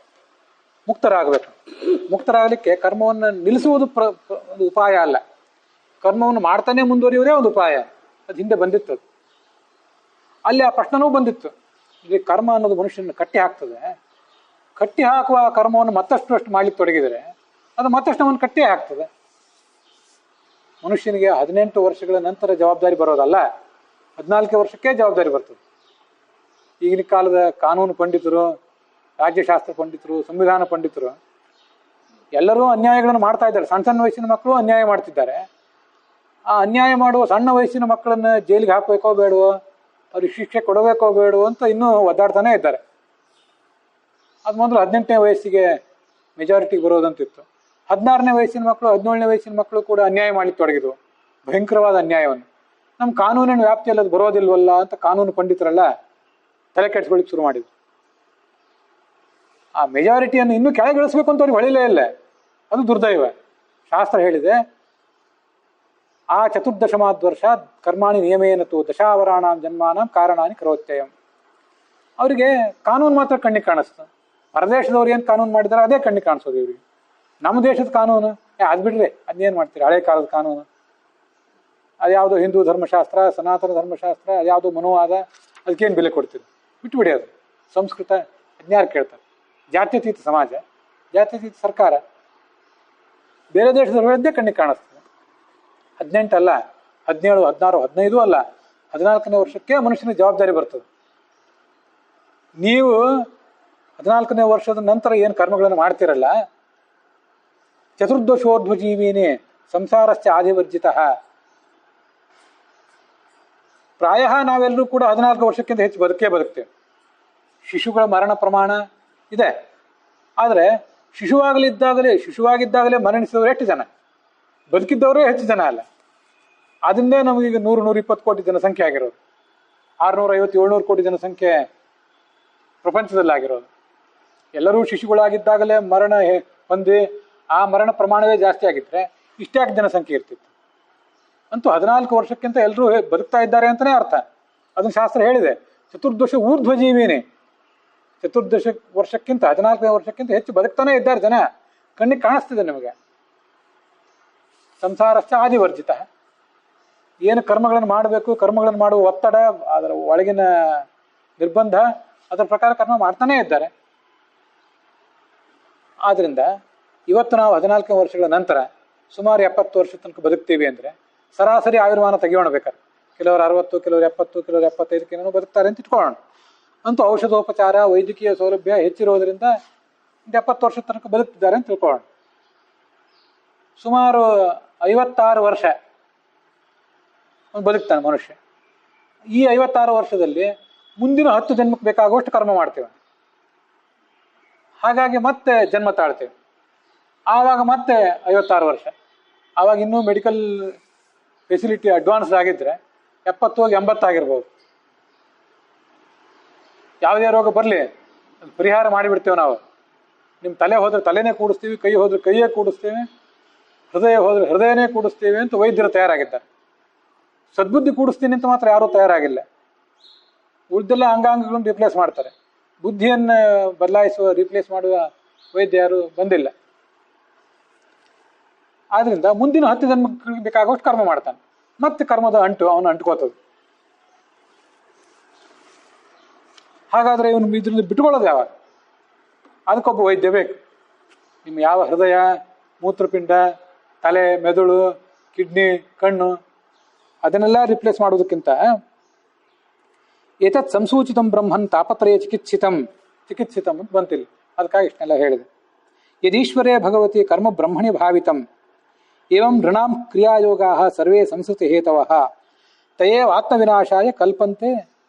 ಮುಕ್ತರಾಗಬೇಕು. ಮುಕ್ತರಾಗಲಿಕ್ಕೆ ಕರ್ಮವನ್ನು ನಿಲ್ಲಿಸುವುದು ಒಂದು ಉಪಾಯ ಅಲ್ಲ, ಕರ್ಮವನ್ನು ಮಾಡ್ತಾನೆ ಮುಂದುವರಿಯುವುದೇ ಒಂದು ಉಪಾಯ. ಅದು ಹಿಂದೆ ಬಂದಿತ್ತು. ಅಲ್ಲಿ ಆ ಪ್ರಶ್ನೆನೂ ಬಂದಿತ್ತು, ಇಲ್ಲಿ ಕರ್ಮ ಅನ್ನೋದು ಮನುಷ್ಯನ ಕಟ್ಟಿ ಹಾಕ್ತದೆ, ಕಟ್ಟಿ ಹಾಕುವ ಕರ್ಮವನ್ನು ಮತ್ತಷ್ಟು ಮಾಡ್ಲಿಕ್ಕೆ ತೊಡಗಿದರೆ ಅದು ಮತ್ತಷ್ಟು ನಮ್ಮನ್ನು ಕಟ್ಟಿ ಹಾಕ್ತದೆ. ಮನುಷ್ಯನಿಗೆ 18 ವರ್ಷಗಳ ನಂತರ ಜವಾಬ್ದಾರಿ ಬರೋದಲ್ಲ, 14 ವರ್ಷಕ್ಕೆ ಜವಾಬ್ದಾರಿ ಬರ್ತದೆ. ಈಗಿನ ಕಾಲದ ಕಾನೂನು ಪಂಡಿತರು, ರಾಜ್ಯಶಾಸ್ತ್ರ ಪಂಡಿತರು, ಸಂವಿಧಾನ ಪಂಡಿತರು ಎಲ್ಲರೂ ಅನ್ಯಾಯಗಳನ್ನು ಮಾಡ್ತಾ ಇದ್ದಾರೆ. ಸಣ್ಣ ಸಣ್ಣ ವಯಸ್ಸಿನ ಮಕ್ಕಳು ಅನ್ಯಾಯ ಮಾಡ್ತಿದ್ದಾರೆ. ಆ ಅನ್ಯಾಯ ಮಾಡುವ ಸಣ್ಣ ವಯಸ್ಸಿನ ಮಕ್ಕಳನ್ನ ಜೈಲಿಗೆ ಹಾಕಬೇಕೋ ಬೇಡವೋ, ಅವ್ರಿಗೆ ಶಿಕ್ಷೆ ಕೊಡಬೇಕೋ ಬೇಡವೋ ಅಂತ ಇನ್ನೂ ಒದ್ದಾಡ್ತಾನೆ ಇದ್ದಾರೆ. ಅದು ಮೊದಲು 18ನೇ ವಯಸ್ಸಿಗೆ ಮೆಜಾರಿಟಿಗೆ ಬರೋದಂತಿತ್ತು. 16ನೇ ವಯಸ್ಸಿನ ಮಕ್ಕಳು, 17ನೇ ವಯಸ್ಸಿನ ಮಕ್ಕಳು ಕೂಡ ಅನ್ಯಾಯ ಮಾಡ್ಲಿಕ್ಕೆ ತೊಡಗಿದ್ವು, ಭಯಂಕರವಾದ ಅನ್ಯಾಯವನ್ನು. ನಮ್ಮ ಕಾನೂನಿನ ವ್ಯಾಪ್ತಿಯಲ್ಲಿ ಅದು ಬರೋದಿಲ್ವಲ್ಲ ಅಂತ ಕಾನೂನು ಪಂಡಿತರೆಲ್ಲ ತಲೆ ಕೆಡಿಸ್ಕೊಳ್ಳಿಕ್ಕೆ ಶುರು ಮಾಡಿದ್ರು. ಆ ಮೆಜಾರಿಟಿಯನ್ನು ಇನ್ನೂ ಕೆಳಗಿಳಿಸ್ಬೇಕು ಅಂತ ಅವ್ರಿಗೆ ಹೊಳಿಲೇ ಇಲ್ಲ. ಅದು ದುರ್ದೈವ. ಶಾಸ್ತ್ರ ಹೇಳಿದೆ, ಆ 14 ವರ್ಷ ಕರ್ಮಾಣಿ ನಿಯಮೇನತು ದಶಾವರಾಣಾಂ ಜನ್ಮಾನಾಂ ಕಾರಣಾನಿ ಕರೋತ್ಯಯಂ. ಅವರಿಗೆ ಕಾನೂನು ಮಾತ್ರ ಕಣ್ಣಿಗೆ ಕಾಣಿಸ್ತು. ಪರದೇಶದವ್ರು ಏನು ಕಾನೂನು ಮಾಡಿದಾರೆ ಅದೇ ಕಣ್ಣಿಗೆ ಕಾಣಿಸೋದು ಇವ್ರಿಗೆ. ನಮ್ಮ ದೇಶದ ಕಾನೂನು ಅದು ಬಿಡ್ರಿ, ಅದನ್ನೇನು ಮಾಡ್ತೀರಿ, ಹಳೆ ಕಾಲದ ಕಾನೂನು, ಅದ್ಯಾವುದೋ ಹಿಂದೂ ಧರ್ಮಶಾಸ್ತ್ರ, ಸನಾತನ ಧರ್ಮಶಾಸ್ತ್ರ, ಅದ್ಯಾವುದೋ ಮನುವಾದ, ಅದಕ್ಕೇನು ಬೆಲೆ ಕೊಡ್ತೀರಿ, ಬಿಟ್ಟುಬಿಡಿ. ಅದು ಸಂಸ್ಕೃತ ಅದ್ನ್ಯಾರು ಕೇಳ್ತಾರೆ. ಜಾತ್ಯತೀತ ಸಮಾಜ, ಜಾತ್ಯತೀತ ಸರ್ಕಾರ, ಬೇರೆ ದೇಶದವರದ್ದೇ ಕಣ್ಣಿಗೆ ಕಾಣಿಸ್ತದೆ. 18 ಅಲ್ಲ, 17, 16, 15 ಅಲ್ಲ, 14ನೇ ವರ್ಷಕ್ಕೆ ಮನುಷ್ಯನ ಜವಾಬ್ದಾರಿ ಬರ್ತದೆ. ನೀವು 14ನೇ ವರ್ಷದ ನಂತರ ಏನು ಕರ್ಮಗಳನ್ನು ಮಾಡ್ತಿರಲ್ಲ, ಚತುರ್ದಶೋರ್ಧ್ವಜೀವಿನೇ ಸಂಸಾರಶ್ಚ ಆದಿವರ್ಜಿತ. ಪ್ರಾಯ ನಾವೆಲ್ಲರೂ ಕೂಡ 14 ವರ್ಷಕ್ಕಿಂತ ಹೆಚ್ಚು ಬದುಕ್ತೇವೆ. ಶಿಶುಗಳ ಮರಣ ಪ್ರಮಾಣ ಇದೆ. ಆದರೆ ಶಿಶುವಾಗಿದ್ದಾಗಲೇ ಮರಣಿಸಿದವರು ಎಷ್ಟು ಜನ, ಬದುಕಿದ್ದವರೇ ಹೆಚ್ಚು ಜನ ಅಲ್ಲ. ಅದನ್ನೇ ನಮಗೀಗ 100-120 ಕೋಟಿ ಜನಸಂಖ್ಯೆ ಆಗಿರೋದು, 650-700 ಕೋಟಿ ಜನಸಂಖ್ಯೆ ಪ್ರಪಂಚದಲ್ಲಿ ಆಗಿರೋದು. ಎಲ್ಲರೂ ಶಿಶುಗಳಾಗಿದ್ದಾಗಲೇ ಮರಣ ಹೊಂದಿ ಆ ಮರಣ ಪ್ರಮಾಣವೇ ಜಾಸ್ತಿ ಆಗಿದ್ರೆ ಇಷ್ಟ್ಯಾಕೆ ಜನಸಂಖ್ಯೆ ಇರ್ತಿತ್ತು. ಅಂತೂ 14 ವರ್ಷಕ್ಕಿಂತ ಎಲ್ಲರೂ ಬದುಕ್ತಾ ಇದ್ದಾರೆ ಅಂತಲೇ ಅರ್ಥ. ಅದನ್ನು ಶಾಸ್ತ್ರ ಹೇಳಿದೆ. ಚತುರ್ದಶ ಊರ್ಧ್ವಜೀವಿನೇ, 14 ವರ್ಷಕ್ಕಿಂತ 14ನೇ ವರ್ಷಕ್ಕಿಂತ ಹೆಚ್ಚು ಬದುಕ್ತಾನೆ ಇದ್ದಾರೆ ಜನ, ಕಣ್ಣಿಗೆ ಕಾಣಿಸ್ತಿದೆ ನಿಮಗೆ. ಸಂಸಾರಶ್ಚ ಆದಿವರ್ಜಿತ. ಏನು ಕರ್ಮಗಳನ್ನು ಮಾಡಬೇಕು, ಕರ್ಮಗಳನ್ನು ಮಾಡುವ ಒತ್ತಡ, ಅದರ ಒಳಗಿನ ನಿರ್ಬಂಧ, ಅದರ ಪ್ರಕಾರ ಕರ್ಮ ಮಾಡ್ತಾನೇ ಇದ್ದಾರೆ. ಆದ್ದರಿಂದ ಇವತ್ತು ನಾವು 14ನೇ ವರ್ಷಗಳ ನಂತರ ಸುಮಾರು 70 ವರ್ಷ ತನಕ ಬದುಕ್ತೀವಿ ಅಂದರೆ ಸರಾಸರಿ ಆಯುರ್ಮಾನ ತೆಗೆಯೋಣ ಬೇಕಾದ್ರೆ. ಕೆಲವರು 60, ಕೆಲವರು 70, ಕೆಲವರು 75 ಬದುಕ್ತಾರೆ ಅಂತ ಇಟ್ಕೊಳ್ಳೋಣ. ಅಂತೂ ಔಷಧೋಪಚಾರ, ವೈದ್ಯಕೀಯ ಸೌಲಭ್ಯ ಹೆಚ್ಚಿರೋದ್ರಿಂದ 70 ವರ್ಷದ ತನಕ ಬದುಕ್ತಿದ್ದಾರೆ ಅಂತ ತಿಳ್ಕೊಳ್ಳೋಣ. ಸುಮಾರು 56 ವರ್ಷ ಬದುಕ್ತಾನೆ ಮನುಷ್ಯ. ಈ 56 ವರ್ಷದಲ್ಲಿ ಮುಂದಿನ 10 ಜನ್ಮಕ್ಕೆ ಬೇಕಾಗುವಷ್ಟು ಕರ್ಮ ಮಾಡ್ತೇವೆ. ಹಾಗಾಗಿ ಮತ್ತೆ ಜನ್ಮ ತಾಳ್ತೇವೆ. ಆವಾಗ ಮತ್ತೆ 56 ವರ್ಷ. ಆವಾಗ ಇನ್ನೂ ಮೆಡಿಕಲ್ ಫೆಸಿಲಿಟಿ ಅಡ್ವಾನ್ಸ್ಡ್ ಆಗಿದ್ರೆ 70 ಹೋಗಿ 80 ಆಗಿರ್ಬೋದು. ಯಾವುದೇ ರೋಗ ಬರಲಿ ಪರಿಹಾರ ಮಾಡಿಬಿಡ್ತೇವೆ ನಾವು. ನಿಮ್ಮ ತಲೆ ಹೋದ್ರೆ ತಲೆನೇ ಕೂಡಿಸ್ತೀವಿ, ಕೈ ಹೋದ್ರೆ ಕೈಯೇ ಕೂಡಿಸ್ತೀವಿ, ಹೃದಯ ಹೋದ್ರೆ ಹೃದಯನೇ ಕೂಡಿಸ್ತೀವಿ ಅಂತ ವೈದ್ಯರು ತಯಾರಾಗಿದ್ದಾರೆ. ಸದ್ಬುದ್ಧಿ ಕೂಡಿಸ್ತೀನಿ ಅಂತ ಮಾತ್ರ ಯಾರೂ ತಯಾರಾಗಿಲ್ಲ. ಉಳಿದೆಲ್ಲ ಅಂಗಾಂಗಗಳನ್ನು ರಿಪ್ಲೇಸ್ ಮಾಡ್ತಾರೆ, ಬುದ್ಧಿಯನ್ನು ಬದಲಾಯಿಸುವ ರಿಪ್ಲೇಸ್ ಮಾಡುವ ವೈದ್ಯ ಯಾರು ಬಂದಿಲ್ಲ. ಆದ್ರಿಂದ ಮುಂದಿನ 10 ಜನ್ಮಕ್ಕೆ ಬೇಕಾಗೋಷ್ಟು ಕರ್ಮ ಮಾಡ್ತಾನೆ, ಮತ್ತೆ ಕರ್ಮದ ಅಂಟು ಅವನು ಅಂಟ್ಕೋತದೆ. ಹಾಗಾದ್ರೆ ಇವನು ಇದರಿಂದ ಬಿಟ್ಕೊಳ್ಳೋದು ಯಾವಾಗ? ಅದಕ್ಕೊಬ್ಬ ವೈದ್ಯ ಬೇಕು. ನಿಮ್ಮ ಯಾವ ಹೃದಯ, ಮೂತ್ರಪಿಂಡ, ತಲೆ, ಮೆದುಳು, ಕಿಡ್ನಿ, ಕಣ್ಣು ಅದನ್ನೆಲ್ಲ ರಿಪ್ಲೇಸ್ ಮಾಡೋದಕ್ಕಿಂತ ಏತತ್ ಸಂಸೂಚಿತಂ ಬ್ರಹ್ಮನ್ ತಾಪತ್ರಯ ಚಿಕಿತ್ಸಿತಂ ಅಂತ ಬಂತಿಲ್ಲ. ಅದಕ್ಕಾಗಿ ಇಷ್ಟನ್ನೆಲ್ಲ ಹೇಳಿದೆ. ಯದೀಶ್ವರೇ ಭಗವತಿ ಕರ್ಮ ಬ್ರಹ್ಮಣಿ ಭಾವಿತಂ ಏವಂ ನೃಣಾಂ ಕ್ರಿಯಾಯೋಗಾ ಸರ್ವೇ ಸಂಸ್ಕೃತಿ ಹೇತವಃ ತಯೇವ ಆತ್ಮವಿನಾಶಾಯ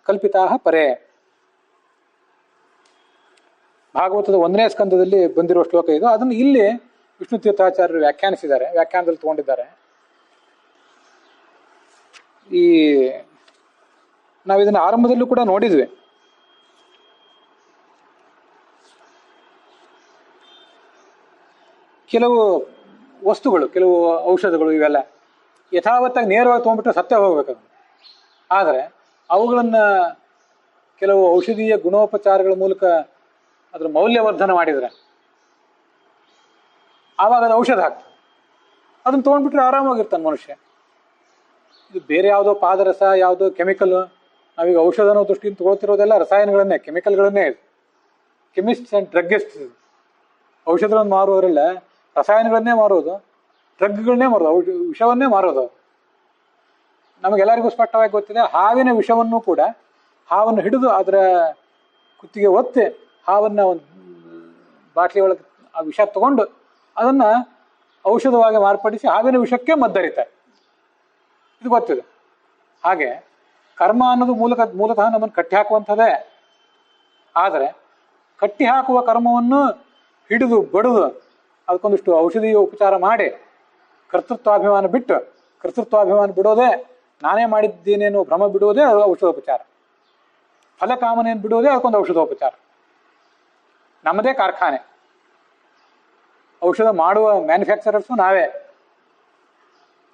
ಕಲ್ಪಿತಾ ಪರೇ. ಭಾಗವತದ 1ನೇ ಸ್ಕಂದದಲ್ಲಿ ಬಂದಿರುವ ಶ್ಲೋಕ ಇದು. ಅದನ್ನು ಇಲ್ಲಿ ವಿಷ್ಣು ತೀರ್ಥಾಚಾರ್ಯರು ವ್ಯಾಖ್ಯಾನಿಸಿದ್ದಾರೆ, ವ್ಯಾಖ್ಯಾನದಲ್ಲಿ ತಗೊಂಡಿದ್ದಾರೆ. ಈ ನಾವಿದನ್ನು ಆರಂಭದಲ್ಲೂ ಕೂಡ ನೋಡಿದ್ವಿ. ಕೆಲವು ವಸ್ತುಗಳು, ಕೆಲವು ಔಷಧಗಳು ಇವೆಲ್ಲ ಯಥಾವತ್ತಾಗಿ ನೇರವಾಗಿ ತೊಗೊಂಡ್ಬಿಟ್ರೆ ಸತ್ಯ ಹೋಗ್ಬೇಕು. ಆದರೆ ಅವುಗಳನ್ನು ಕೆಲವು ಔಷಧೀಯ ಗುಣೋಪಚಾರಗಳ ಮೂಲಕ ಅದರ ಮೌಲ್ಯವರ್ಧನ ಮಾಡಿದರೆ ಆವಾಗ ಅದು ಔಷಧ ಆಗ್ತದೆ. ಅದನ್ನು ತೊಗೊಂಡ್ಬಿಟ್ರೆ ಆರಾಮಾಗಿರ್ತಾನೆ ಮನುಷ್ಯ. ಇದು ಬೇರೆ ಯಾವುದೋ ಪಾದರಸ, ಯಾವುದೋ ಕೆಮಿಕಲ್, ನಾವೀಗ ಔಷಧ ಅನ್ನೋ ದೃಷ್ಟಿಯಿಂದ ತಗೊಳ್ತಿರೋದೆಲ್ಲ ರಸಾಯನಗಳನ್ನೇ, ಕೆಮಿಕಲ್ಗಳನ್ನೇ. ಕೆಮಿಸ್ಟ್ಸ್ ಆ್ಯಂಡ್ ಡ್ರಗ್ಗಿಸ್ಟ್ಸ್ ಔಷಧಗಳನ್ನು ಮಾರುವವರೆಲ್ಲ ರಸಾಯನಗಳನ್ನೇ ಮಾರೋದು, ಡ್ರಗ್ಗಳನ್ನೇ ಮಾರೋದು, ವಿಷವನ್ನೇ ಮಾರೋದು. ನಮಗೆಲ್ಲರಿಗೂ ಸ್ಪಷ್ಟವಾಗಿ ಗೊತ್ತಿದೆ, ಹಾವಿನ ವಿಷವನ್ನು ಕೂಡ ಹಾವನ್ನು ಹಿಡಿದು ಅದರ ಕುತ್ತಿಗೆ ಒತ್ತಿ ಹಾವನ್ನು ಒಂದು ಬಾಟ್ಲಿ ಒಳಗೆ ಆ ವಿಷ ತಗೊಂಡು ಅದನ್ನು ಔಷಧವಾಗಿ ಮಾರ್ಪಡಿಸಿ ಹಾವಿನ ವಿಷಕ್ಕೆ ಮದ್ದರಿತಾರೆ. ಇದು ಗೊತ್ತಿದೆ. ಹಾಗೆ ಕರ್ಮ ಅನ್ನೋದು ಮೂಲತಃ ನಮ್ಮನ್ನು ಕಟ್ಟಿ ಹಾಕುವಂಥದ್ದೇ. ಆದರೆ ಕಟ್ಟಿ ಹಾಕುವ ಕರ್ಮವನ್ನು ಹಿಡಿದು ಬಡಿದು ಅದಕ್ಕೊಂದಿಷ್ಟು ಔಷಧೀಯ ಉಪಚಾರ ಮಾಡಿ ಕರ್ತೃತ್ವಾಭಿಮಾನ ಬಿಟ್ಟು, ಕರ್ತೃತ್ವಾಭಿಮಾನ ಬಿಡೋದೇ, ನಾನೇ ಮಾಡಿದ್ದೇನೆ ಅನ್ನೋ ಭ್ರಮ ಬಿಡೋದೇ ಅದು ಔಷಧೋಪಚಾರ. ಫಲಕಾಮನೆಯನ್ನು ಬಿಡೋದೇ ಅದಕ್ಕೊಂದು ಔಷಧೋಪಚಾರ. ನಮ್ಮದೇ ಕಾರ್ಖಾನೆ, ಔಷಧ ಮಾಡುವ ಮ್ಯಾನುಫ್ಯಾಕ್ಚರರ್ಸು ನಾವೇ,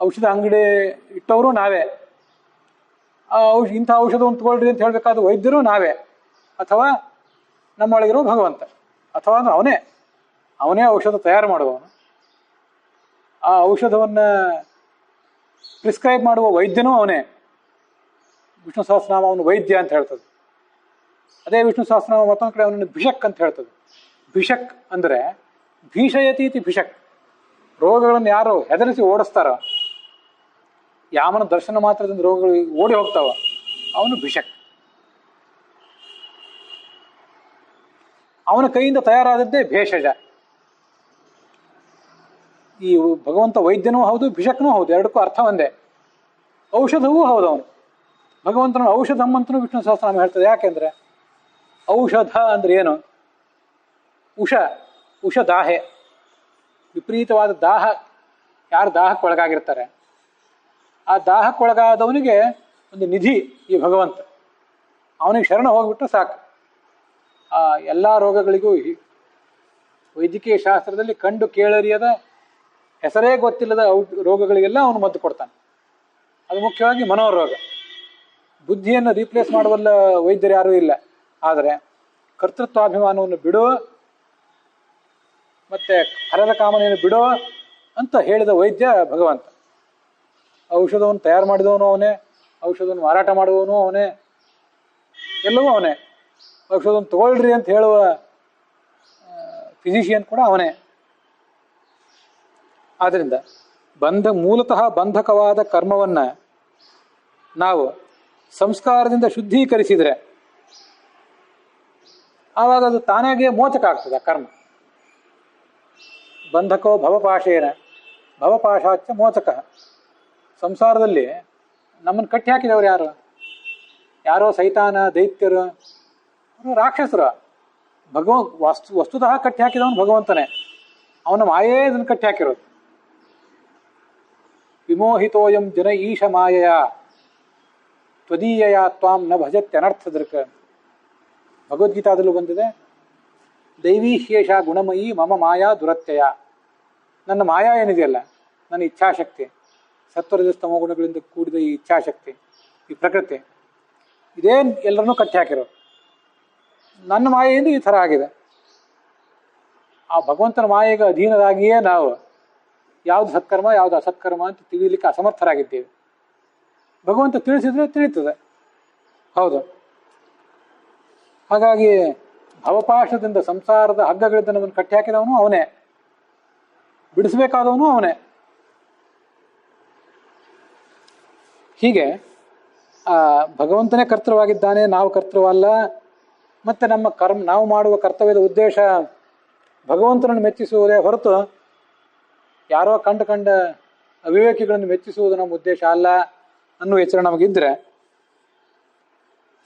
ಔಷಧ ಅಂಗಡಿ ಇಟ್ಟವರು ನಾವೇ, ಇಂಥ ಔಷಧವನ್ನು ತಗೊಳ್ರಿ ಅಂತ ಹೇಳಬೇಕಾದ ವೈದ್ಯರು ನಾವೇ, ಅಥವಾ ನಮ್ಮೊಳಗಿರೋ ಭಗವಂತ, ಅಥವಾ ಅಂದ್ರೆ ಅವನೇ ಔಷಧ ತಯಾರು ಮಾಡುವವನು. ಆ ಔಷಧವನ್ನು ಪ್ರಿಸ್ಕ್ರೈಬ್ ಮಾಡುವ ವೈದ್ಯನೂ ಅವನೇ. ವಿಷ್ಣು ಸಹಸ್ರನಾಮ ಅವನು ವೈದ್ಯ ಅಂತ ಹೇಳ್ತದೆ. ಅದೇ ವಿಷ್ಣು ಸಹಸ್ರನಾಮ ಮತ್ತೊಂದು ಕಡೆ ಅವನನ್ನು ಭಿಷಕ್ ಅಂತ ಹೇಳ್ತದೆ. ಭಿಷಕ್ ಅಂದರೆ ಭೀಷಯತೀತಿ ಭಿಷಕ್. ರೋಗಗಳನ್ನು ಯಾರು ಹೆದರಿಸಿ ಓಡಿಸ್ತಾರ, ಯಾಮನ ದರ್ಶನ ಮಾತ್ರದಿಂದ ರೋಗಗಳು ಓಡಿ ಹೋಗ್ತಾವ, ಅವನು ಭಿಷಕ್. ಅವನ ಕೈಯಿಂದ ತಯಾರಾದದ್ದೇ ಭೇಷಜ. ಈ ಭಗವಂತ ವೈದ್ಯನೂ ಹೌದು, ಭಿಷಕ್ನೂ ಹೌದು, ಎರಡಕ್ಕೂ ಅರ್ಥ ಒಂದೇ. ಔಷಧವೂ ಹೌದು ಅವನು. ಭಗವಂತನ ಔಷಧಂ ಅಂತಲೂ ವಿಷ್ಣು ಸಹಸ್ರನಾಮ ಹೇಳ್ತದೆ. ಯಾಕೆಂದ್ರೆ ಔಷಧ ಅಂದ್ರೆ ಏನು? ಉಷ ದಾಹೆ, ವಿಪರೀತವಾದ ದಾಹ. ಯಾರು ದಾಹಕ್ಕೊಳಗಾಗಿರ್ತಾರೆ, ಆ ದಾಹಕ್ಕೊಳಗಾದವನಿಗೆ ಒಂದು ನಿಧಿ ಈ ಭಗವಂತ. ಅವನಿಗೆ ಶರಣ ಹೋಗ್ಬಿಟ್ರೆ ಸಾಕು. ಆ ಎಲ್ಲ ರೋಗಗಳಿಗೂ ವೈದ್ಯಕೀಯ ಶಾಸ್ತ್ರದಲ್ಲಿ ಕಂಡು ಕೇಳರಿಯದ, ಹೆಸರೇ ಗೊತ್ತಿಲ್ಲದ ರೋಗಗಳಿಗೆಲ್ಲ ಅವನು ಮದ್ದು ಕೊಡ್ತಾನೆ. ಅದು ಮುಖ್ಯವಾಗಿ ಮನೋರೋಗ. ಬುದ್ಧಿಯನ್ನು ರೀಪ್ಲೇಸ್ ಮಾಡುವಲ್ಲ ವೈದ್ಯರು ಯಾರೂ ಇಲ್ಲ. ಆದರೆ ಕರ್ತೃತ್ವಾಭಿಮಾನವನ್ನು ಬಿಡೋ ಮತ್ತೆ ಫಲದ ಕಾಮನೆಯನ್ನು ಬಿಡೋ ಅಂತ ಹೇಳಿದ ವೈದ್ಯ ಭಗವಂತ. ಔಷಧವನ್ನು ತಯಾರು ಮಾಡಿದವನು ಅವನೇ, ಔಷಧವನ್ನು ಮಾರಾಟ ಮಾಡುವವನು ಅವನೇ, ಎಲ್ಲವೂ ಅವನೇ. ಔಷಧವನ್ನು ತಗೊಳ್ರಿ ಅಂತ ಹೇಳುವ ಫಿಸಿಷಿಯನ್ ಕೂಡ ಅವನೇ. ಆದ್ದರಿಂದ ಮೂಲತಃ ಬಂಧಕವಾದ ಕರ್ಮವನ್ನು ನಾವು ಸಂಸ್ಕಾರದಿಂದ ಶುದ್ಧೀಕರಿಸಿದರೆ ಆವಾಗ ಅದು ತಾನಾಗಿಯೇ ಮೋಚಕ ಆಗ್ತದೆ. ಆ ಕರ್ಮ ಬಂಧಕೋ ಭವಪಾಶೇನ ಭವಪಾಶಾಚ ಮೋಚಕ. ಸಂಸಾರದಲ್ಲಿ ನಮ್ಮನ್ನು ಕಟ್ಟಿ ಹಾಕಿದವರು ಯಾರು? ಯಾರೋ ಸೈತಾನ, ದೈತ್ಯರು, ರಾಕ್ಷಸರು. ವಸ್ತುತಃ ಕಟ್ಟಿ ಹಾಕಿದವನು ಭಗವಂತನೇ. ಅವನ ಮಾಯೇ ಇದನ್ನು ಕಟ್ಟಿ ಹಾಕಿರೋದು. ವಿಮೋಹಿತೋಯಂ ಜನ ಈಶ ಮಾಯೆಯ ತ್ವದೀಯ ತ್ವಾಂ ನ ಭಜತ್ಯನರ್ಥದೃಕ್. ಭಗವದ್ಗೀತಾದಲ್ಲೂ ಬಂದಿದೆ, ದೈವೀ ಶೇಷ ಗುಣಮಯಿ ಮಮ ಮಾಯಾ ದುರತ್ಯಯ. ನನ್ನ ಮಾಯಾ ಏನಿದೆಯಲ್ಲ, ನನ್ನ ಇಚ್ಛಾಶಕ್ತಿ, ಸತ್ವರಜ ಸ್ತಮೋ ಗುಣಗಳಿಂದ ಕೂಡಿದ ಈ ಇಚ್ಛಾಶಕ್ತಿ, ಈ ಪ್ರಕೃತಿ, ಇದೇನು ಎಲ್ಲರನ್ನೂ ಕಟ್ಟಿ ಹಾಕಿರೋ ನನ್ನ ಮಾಯೆಯಿಂದ ಈ ಥರ ಆಗಿದೆ. ಆ ಭಗವಂತನ ಮಾಯೆಗೆ ಅಧೀನರಾಗಿಯೇ ನಾವು ಯಾವುದು ಸತ್ಕರ್ಮ ಯಾವುದು ಅಸತ್ಕರ್ಮ ಅಂತ ತಿಳಿಯಲಿಕ್ಕೆ ಅಸಮರ್ಥರಾಗಿದ್ದೇವೆ. ಭಗವಂತ ತಿಳಿಸಿದ್ರೆ ತಿಳಿತದೆ. ಹೌದು. ಹಾಗಾಗಿ ಭವಪಾಶದಿಂದ, ಸಂಸಾರದ ಹಗ್ಗಗಳಿಂದ ನಮ್ಮನ್ನು ಕಟ್ಟಿ ಹಾಕಿದವನು ಅವನೇ, ಬಿಡಿಸಬೇಕಾದವನು ಅವನೇ. ಹೀಗೆ ಭಗವಂತನೇ ಕರ್ತೃವಾಗಿದ್ದಾನೆ, ನಾವು ಕರ್ತೃವಲ್ಲ. ಮತ್ತು ನಮ್ಮ ನಾವು ಮಾಡುವ ಕರ್ತವ್ಯದ ಉದ್ದೇಶ ಭಗವಂತನನ್ನು ಮೆಚ್ಚಿಸುವುದೇ ಹೊರತು ಯಾರೋ ಕಂಡ ಅವಿವೇಕಿಗಳನ್ನು ಮೆಚ್ಚಿಸುವುದು ನಮ್ಮ ಉದ್ದೇಶ ಅಲ್ಲ ಅನ್ನುವ ಎಚ್ಚರ ನಮಗಿದ್ರೆ,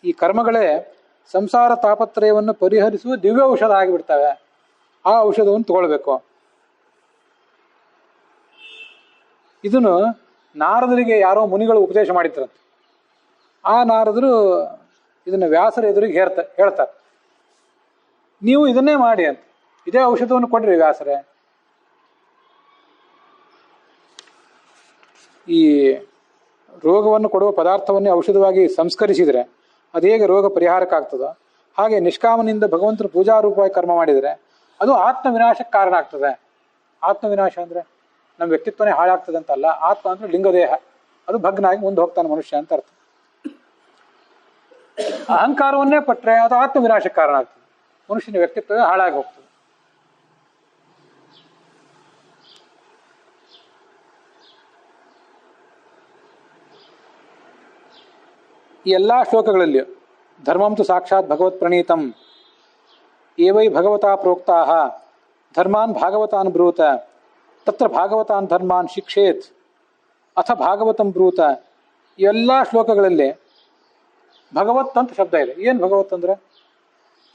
ಈ ಕರ್ಮಗಳೇ ಸಂಸಾರ ತಾಪತ್ರಯವನ್ನು ಪರಿಹರಿಸುವ ದಿವ್ಯ ಔಷಧ ಆಗಿಬಿಡ್ತವೆ. ಆ ಔಷಧವನ್ನು ತಗೊಳ್ಬೇಕು. ಇದನ್ನು ನಾರದರಿಗೆ ಯಾರೋ ಮುನಿಗಳು ಉಪದೇಶ ಮಾಡಿದ್ರಂತೆ. ಆ ನಾರದರು ಇದನ್ನು ವ್ಯಾಸರ ಎದುರಿಗೆ ಹೇಳ್ತಾರೆ, ನೀವು ಇದನ್ನೇ ಮಾಡಿ ಅಂತ. ಇದೇ ಔಷಧವನ್ನು ಕೊಡ್ರಿ ವ್ಯಾಸರೇ. ಈ ರೋಗವನ್ನು ಕೊಡುವ ಪದಾರ್ಥವನ್ನೇ ಔಷಧವಾಗಿ ಸಂಸ್ಕರಿಸಿದರೆ ಅದು ಹೇಗೆ ರೋಗ ಪರಿಹಾರಕ್ಕಾಗ್ತದೋ, ಹಾಗೆ ನಿಷ್ಕಾಮನಿಂದ ಭಗವಂತನ ಪೂಜಾರೂಪವಾಗಿ ಕರ್ಮ ಮಾಡಿದರೆ ಅದು ಆತ್ಮವಿನಾಶಕ್ಕೆ ಕಾರಣ ಆಗ್ತದೆ. ಆತ್ಮವಿನಾಶ ಅಂದರೆ ನಮ್ಮ ವ್ಯಕ್ತಿತ್ವನೇ ಹಾಳಾಗ್ತದೆ ಅಂತಲ್ಲ. ಆತ್ಮ ಅಂದರೆ ಲಿಂಗದೇಹ, ಅದು ಭಗ್ನ ಆಗಿ ಮುಂದೆ ಹೋಗ್ತಾನೆ ಮನುಷ್ಯ ಅಂತ ಅರ್ಥ. ಅಹಂಕಾರವನ್ನೇ ಪಟ್ಟರೆ ಅದು ಆತ್ಮವಿನಾಶಕ್ಕೆ ಕಾರಣ ಆಗ್ತದೆ, ಮನುಷ್ಯನ ವ್ಯಕ್ತಿತ್ವವೇ ಹಾಳಾಗಿ ಹೋಗ್ತದೆ. ಈ ಎಲ್ಲ ಶ್ಲೋಕಗಳಲ್ಲಿಯೂ ಧರ್ಮಂತು ಸಾಕ್ಷಾತ್ ಭಗವತ್ ಪ್ರಣೀತಂ ಏವೈ ಭಗವತಾ ಪ್ರೋಕ್ತಾಃ ಧರ್ಮಾನ್ ಭಾಗವತಾನ್ ಬ್ರೂತ ತತ್ರ ಭಾಗವತಾನ್ ಧರ್ಮಾನ್ ಶಿಕ್ಷೇತ್ ಅಥ ಭಾಗವತಂ ಬ್ರೂತ. ಈ ಎಲ್ಲ ಶ್ಲೋಕಗಳಲ್ಲಿ ಭಗವತ್ ಅಂತ ಶಬ್ದ ಇದೆ. ಏನು ಭಗವತ್ ಅಂದರೆ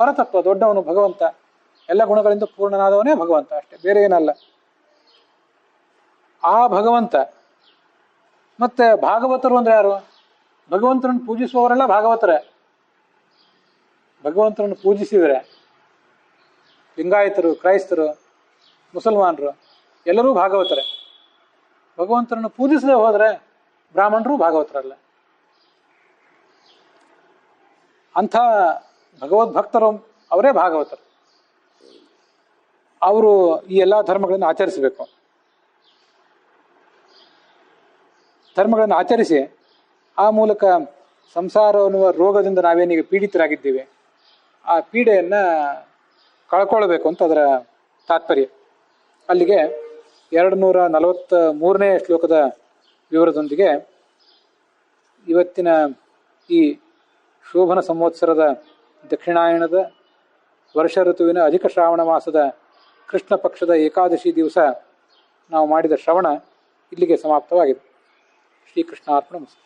ಪರತತ್ವ, ದೊಡ್ಡವನು ಭಗವಂತ, ಎಲ್ಲ ಗುಣಗಳಿಂದ ಪೂರ್ಣನಾದವನೇ ಭಗವಂತ, ಅಷ್ಟೇ, ಬೇರೆ ಏನಲ್ಲ. ಆ ಭಗವಂತ. ಮತ್ತೆ ಭಾಗವತರು ಅಂದ್ರೆ ಯಾರು? ಭಗವಂತನನ್ನು ಪೂಜಿಸುವವರೆಲ್ಲ ಭಾಗವತರೇ. ಭಗವಂತನನ್ನು ಪೂಜಿಸಿದರೆ ಲಿಂಗಾಯತರು, ಕ್ರೈಸ್ತರು, ಮುಸಲ್ಮಾನರು ಎಲ್ಲರೂ ಭಾಗವತರೇ. ಭಗವಂತನನ್ನು ಪೂಜಿಸದೆ ಹೋದರೆ ಬ್ರಾಹ್ಮಣರು ಭಾಗವತರಲ್ಲ. ಅಂಥ ಭಗವದ್ಭಕ್ತರು ಅವರೇ ಭಾಗವತರು. ಅವರು ಈ ಎಲ್ಲ ಧರ್ಮಗಳನ್ನು ಆಚರಿಸಬೇಕು. ಧರ್ಮಗಳನ್ನು ಆಚರಿಸಿ ಆ ಮೂಲಕ ಸಂಸಾರ ಅನ್ನುವ ರೋಗದಿಂದ ನಾವೇನೀಗ ಪೀಡಿತರಾಗಿದ್ದೀವಿ, ಆ ಪೀಡೆಯನ್ನು ಕಳ್ಕೊಳ್ಬೇಕು ಅಂತ ಅದರ ತಾತ್ಪರ್ಯ. ಅಲ್ಲಿಗೆ 243ನೇ ಶ್ಲೋಕದ ವಿವರದೊಂದಿಗೆ ಇವತ್ತಿನ ಈ ಶೋಭನ ಸಂವತ್ಸರದ ದಕ್ಷಿಣಾಯಣದ ವರ್ಷ ಋತುವಿನ ಅಧಿಕ ಶ್ರಾವಣ ಮಾಸದ ಕೃಷ್ಣ ಪಕ್ಷದ ಏಕಾದಶಿ ದಿವಸ ನಾವು ಮಾಡಿದ ಶ್ರವಣ ಇಲ್ಲಿಗೆ ಸಮಾಪ್ತವಾಗಿದೆ. ಶ್ರೀಕೃಷ್ಣಾರ್ಪಣಮಸ್ತು.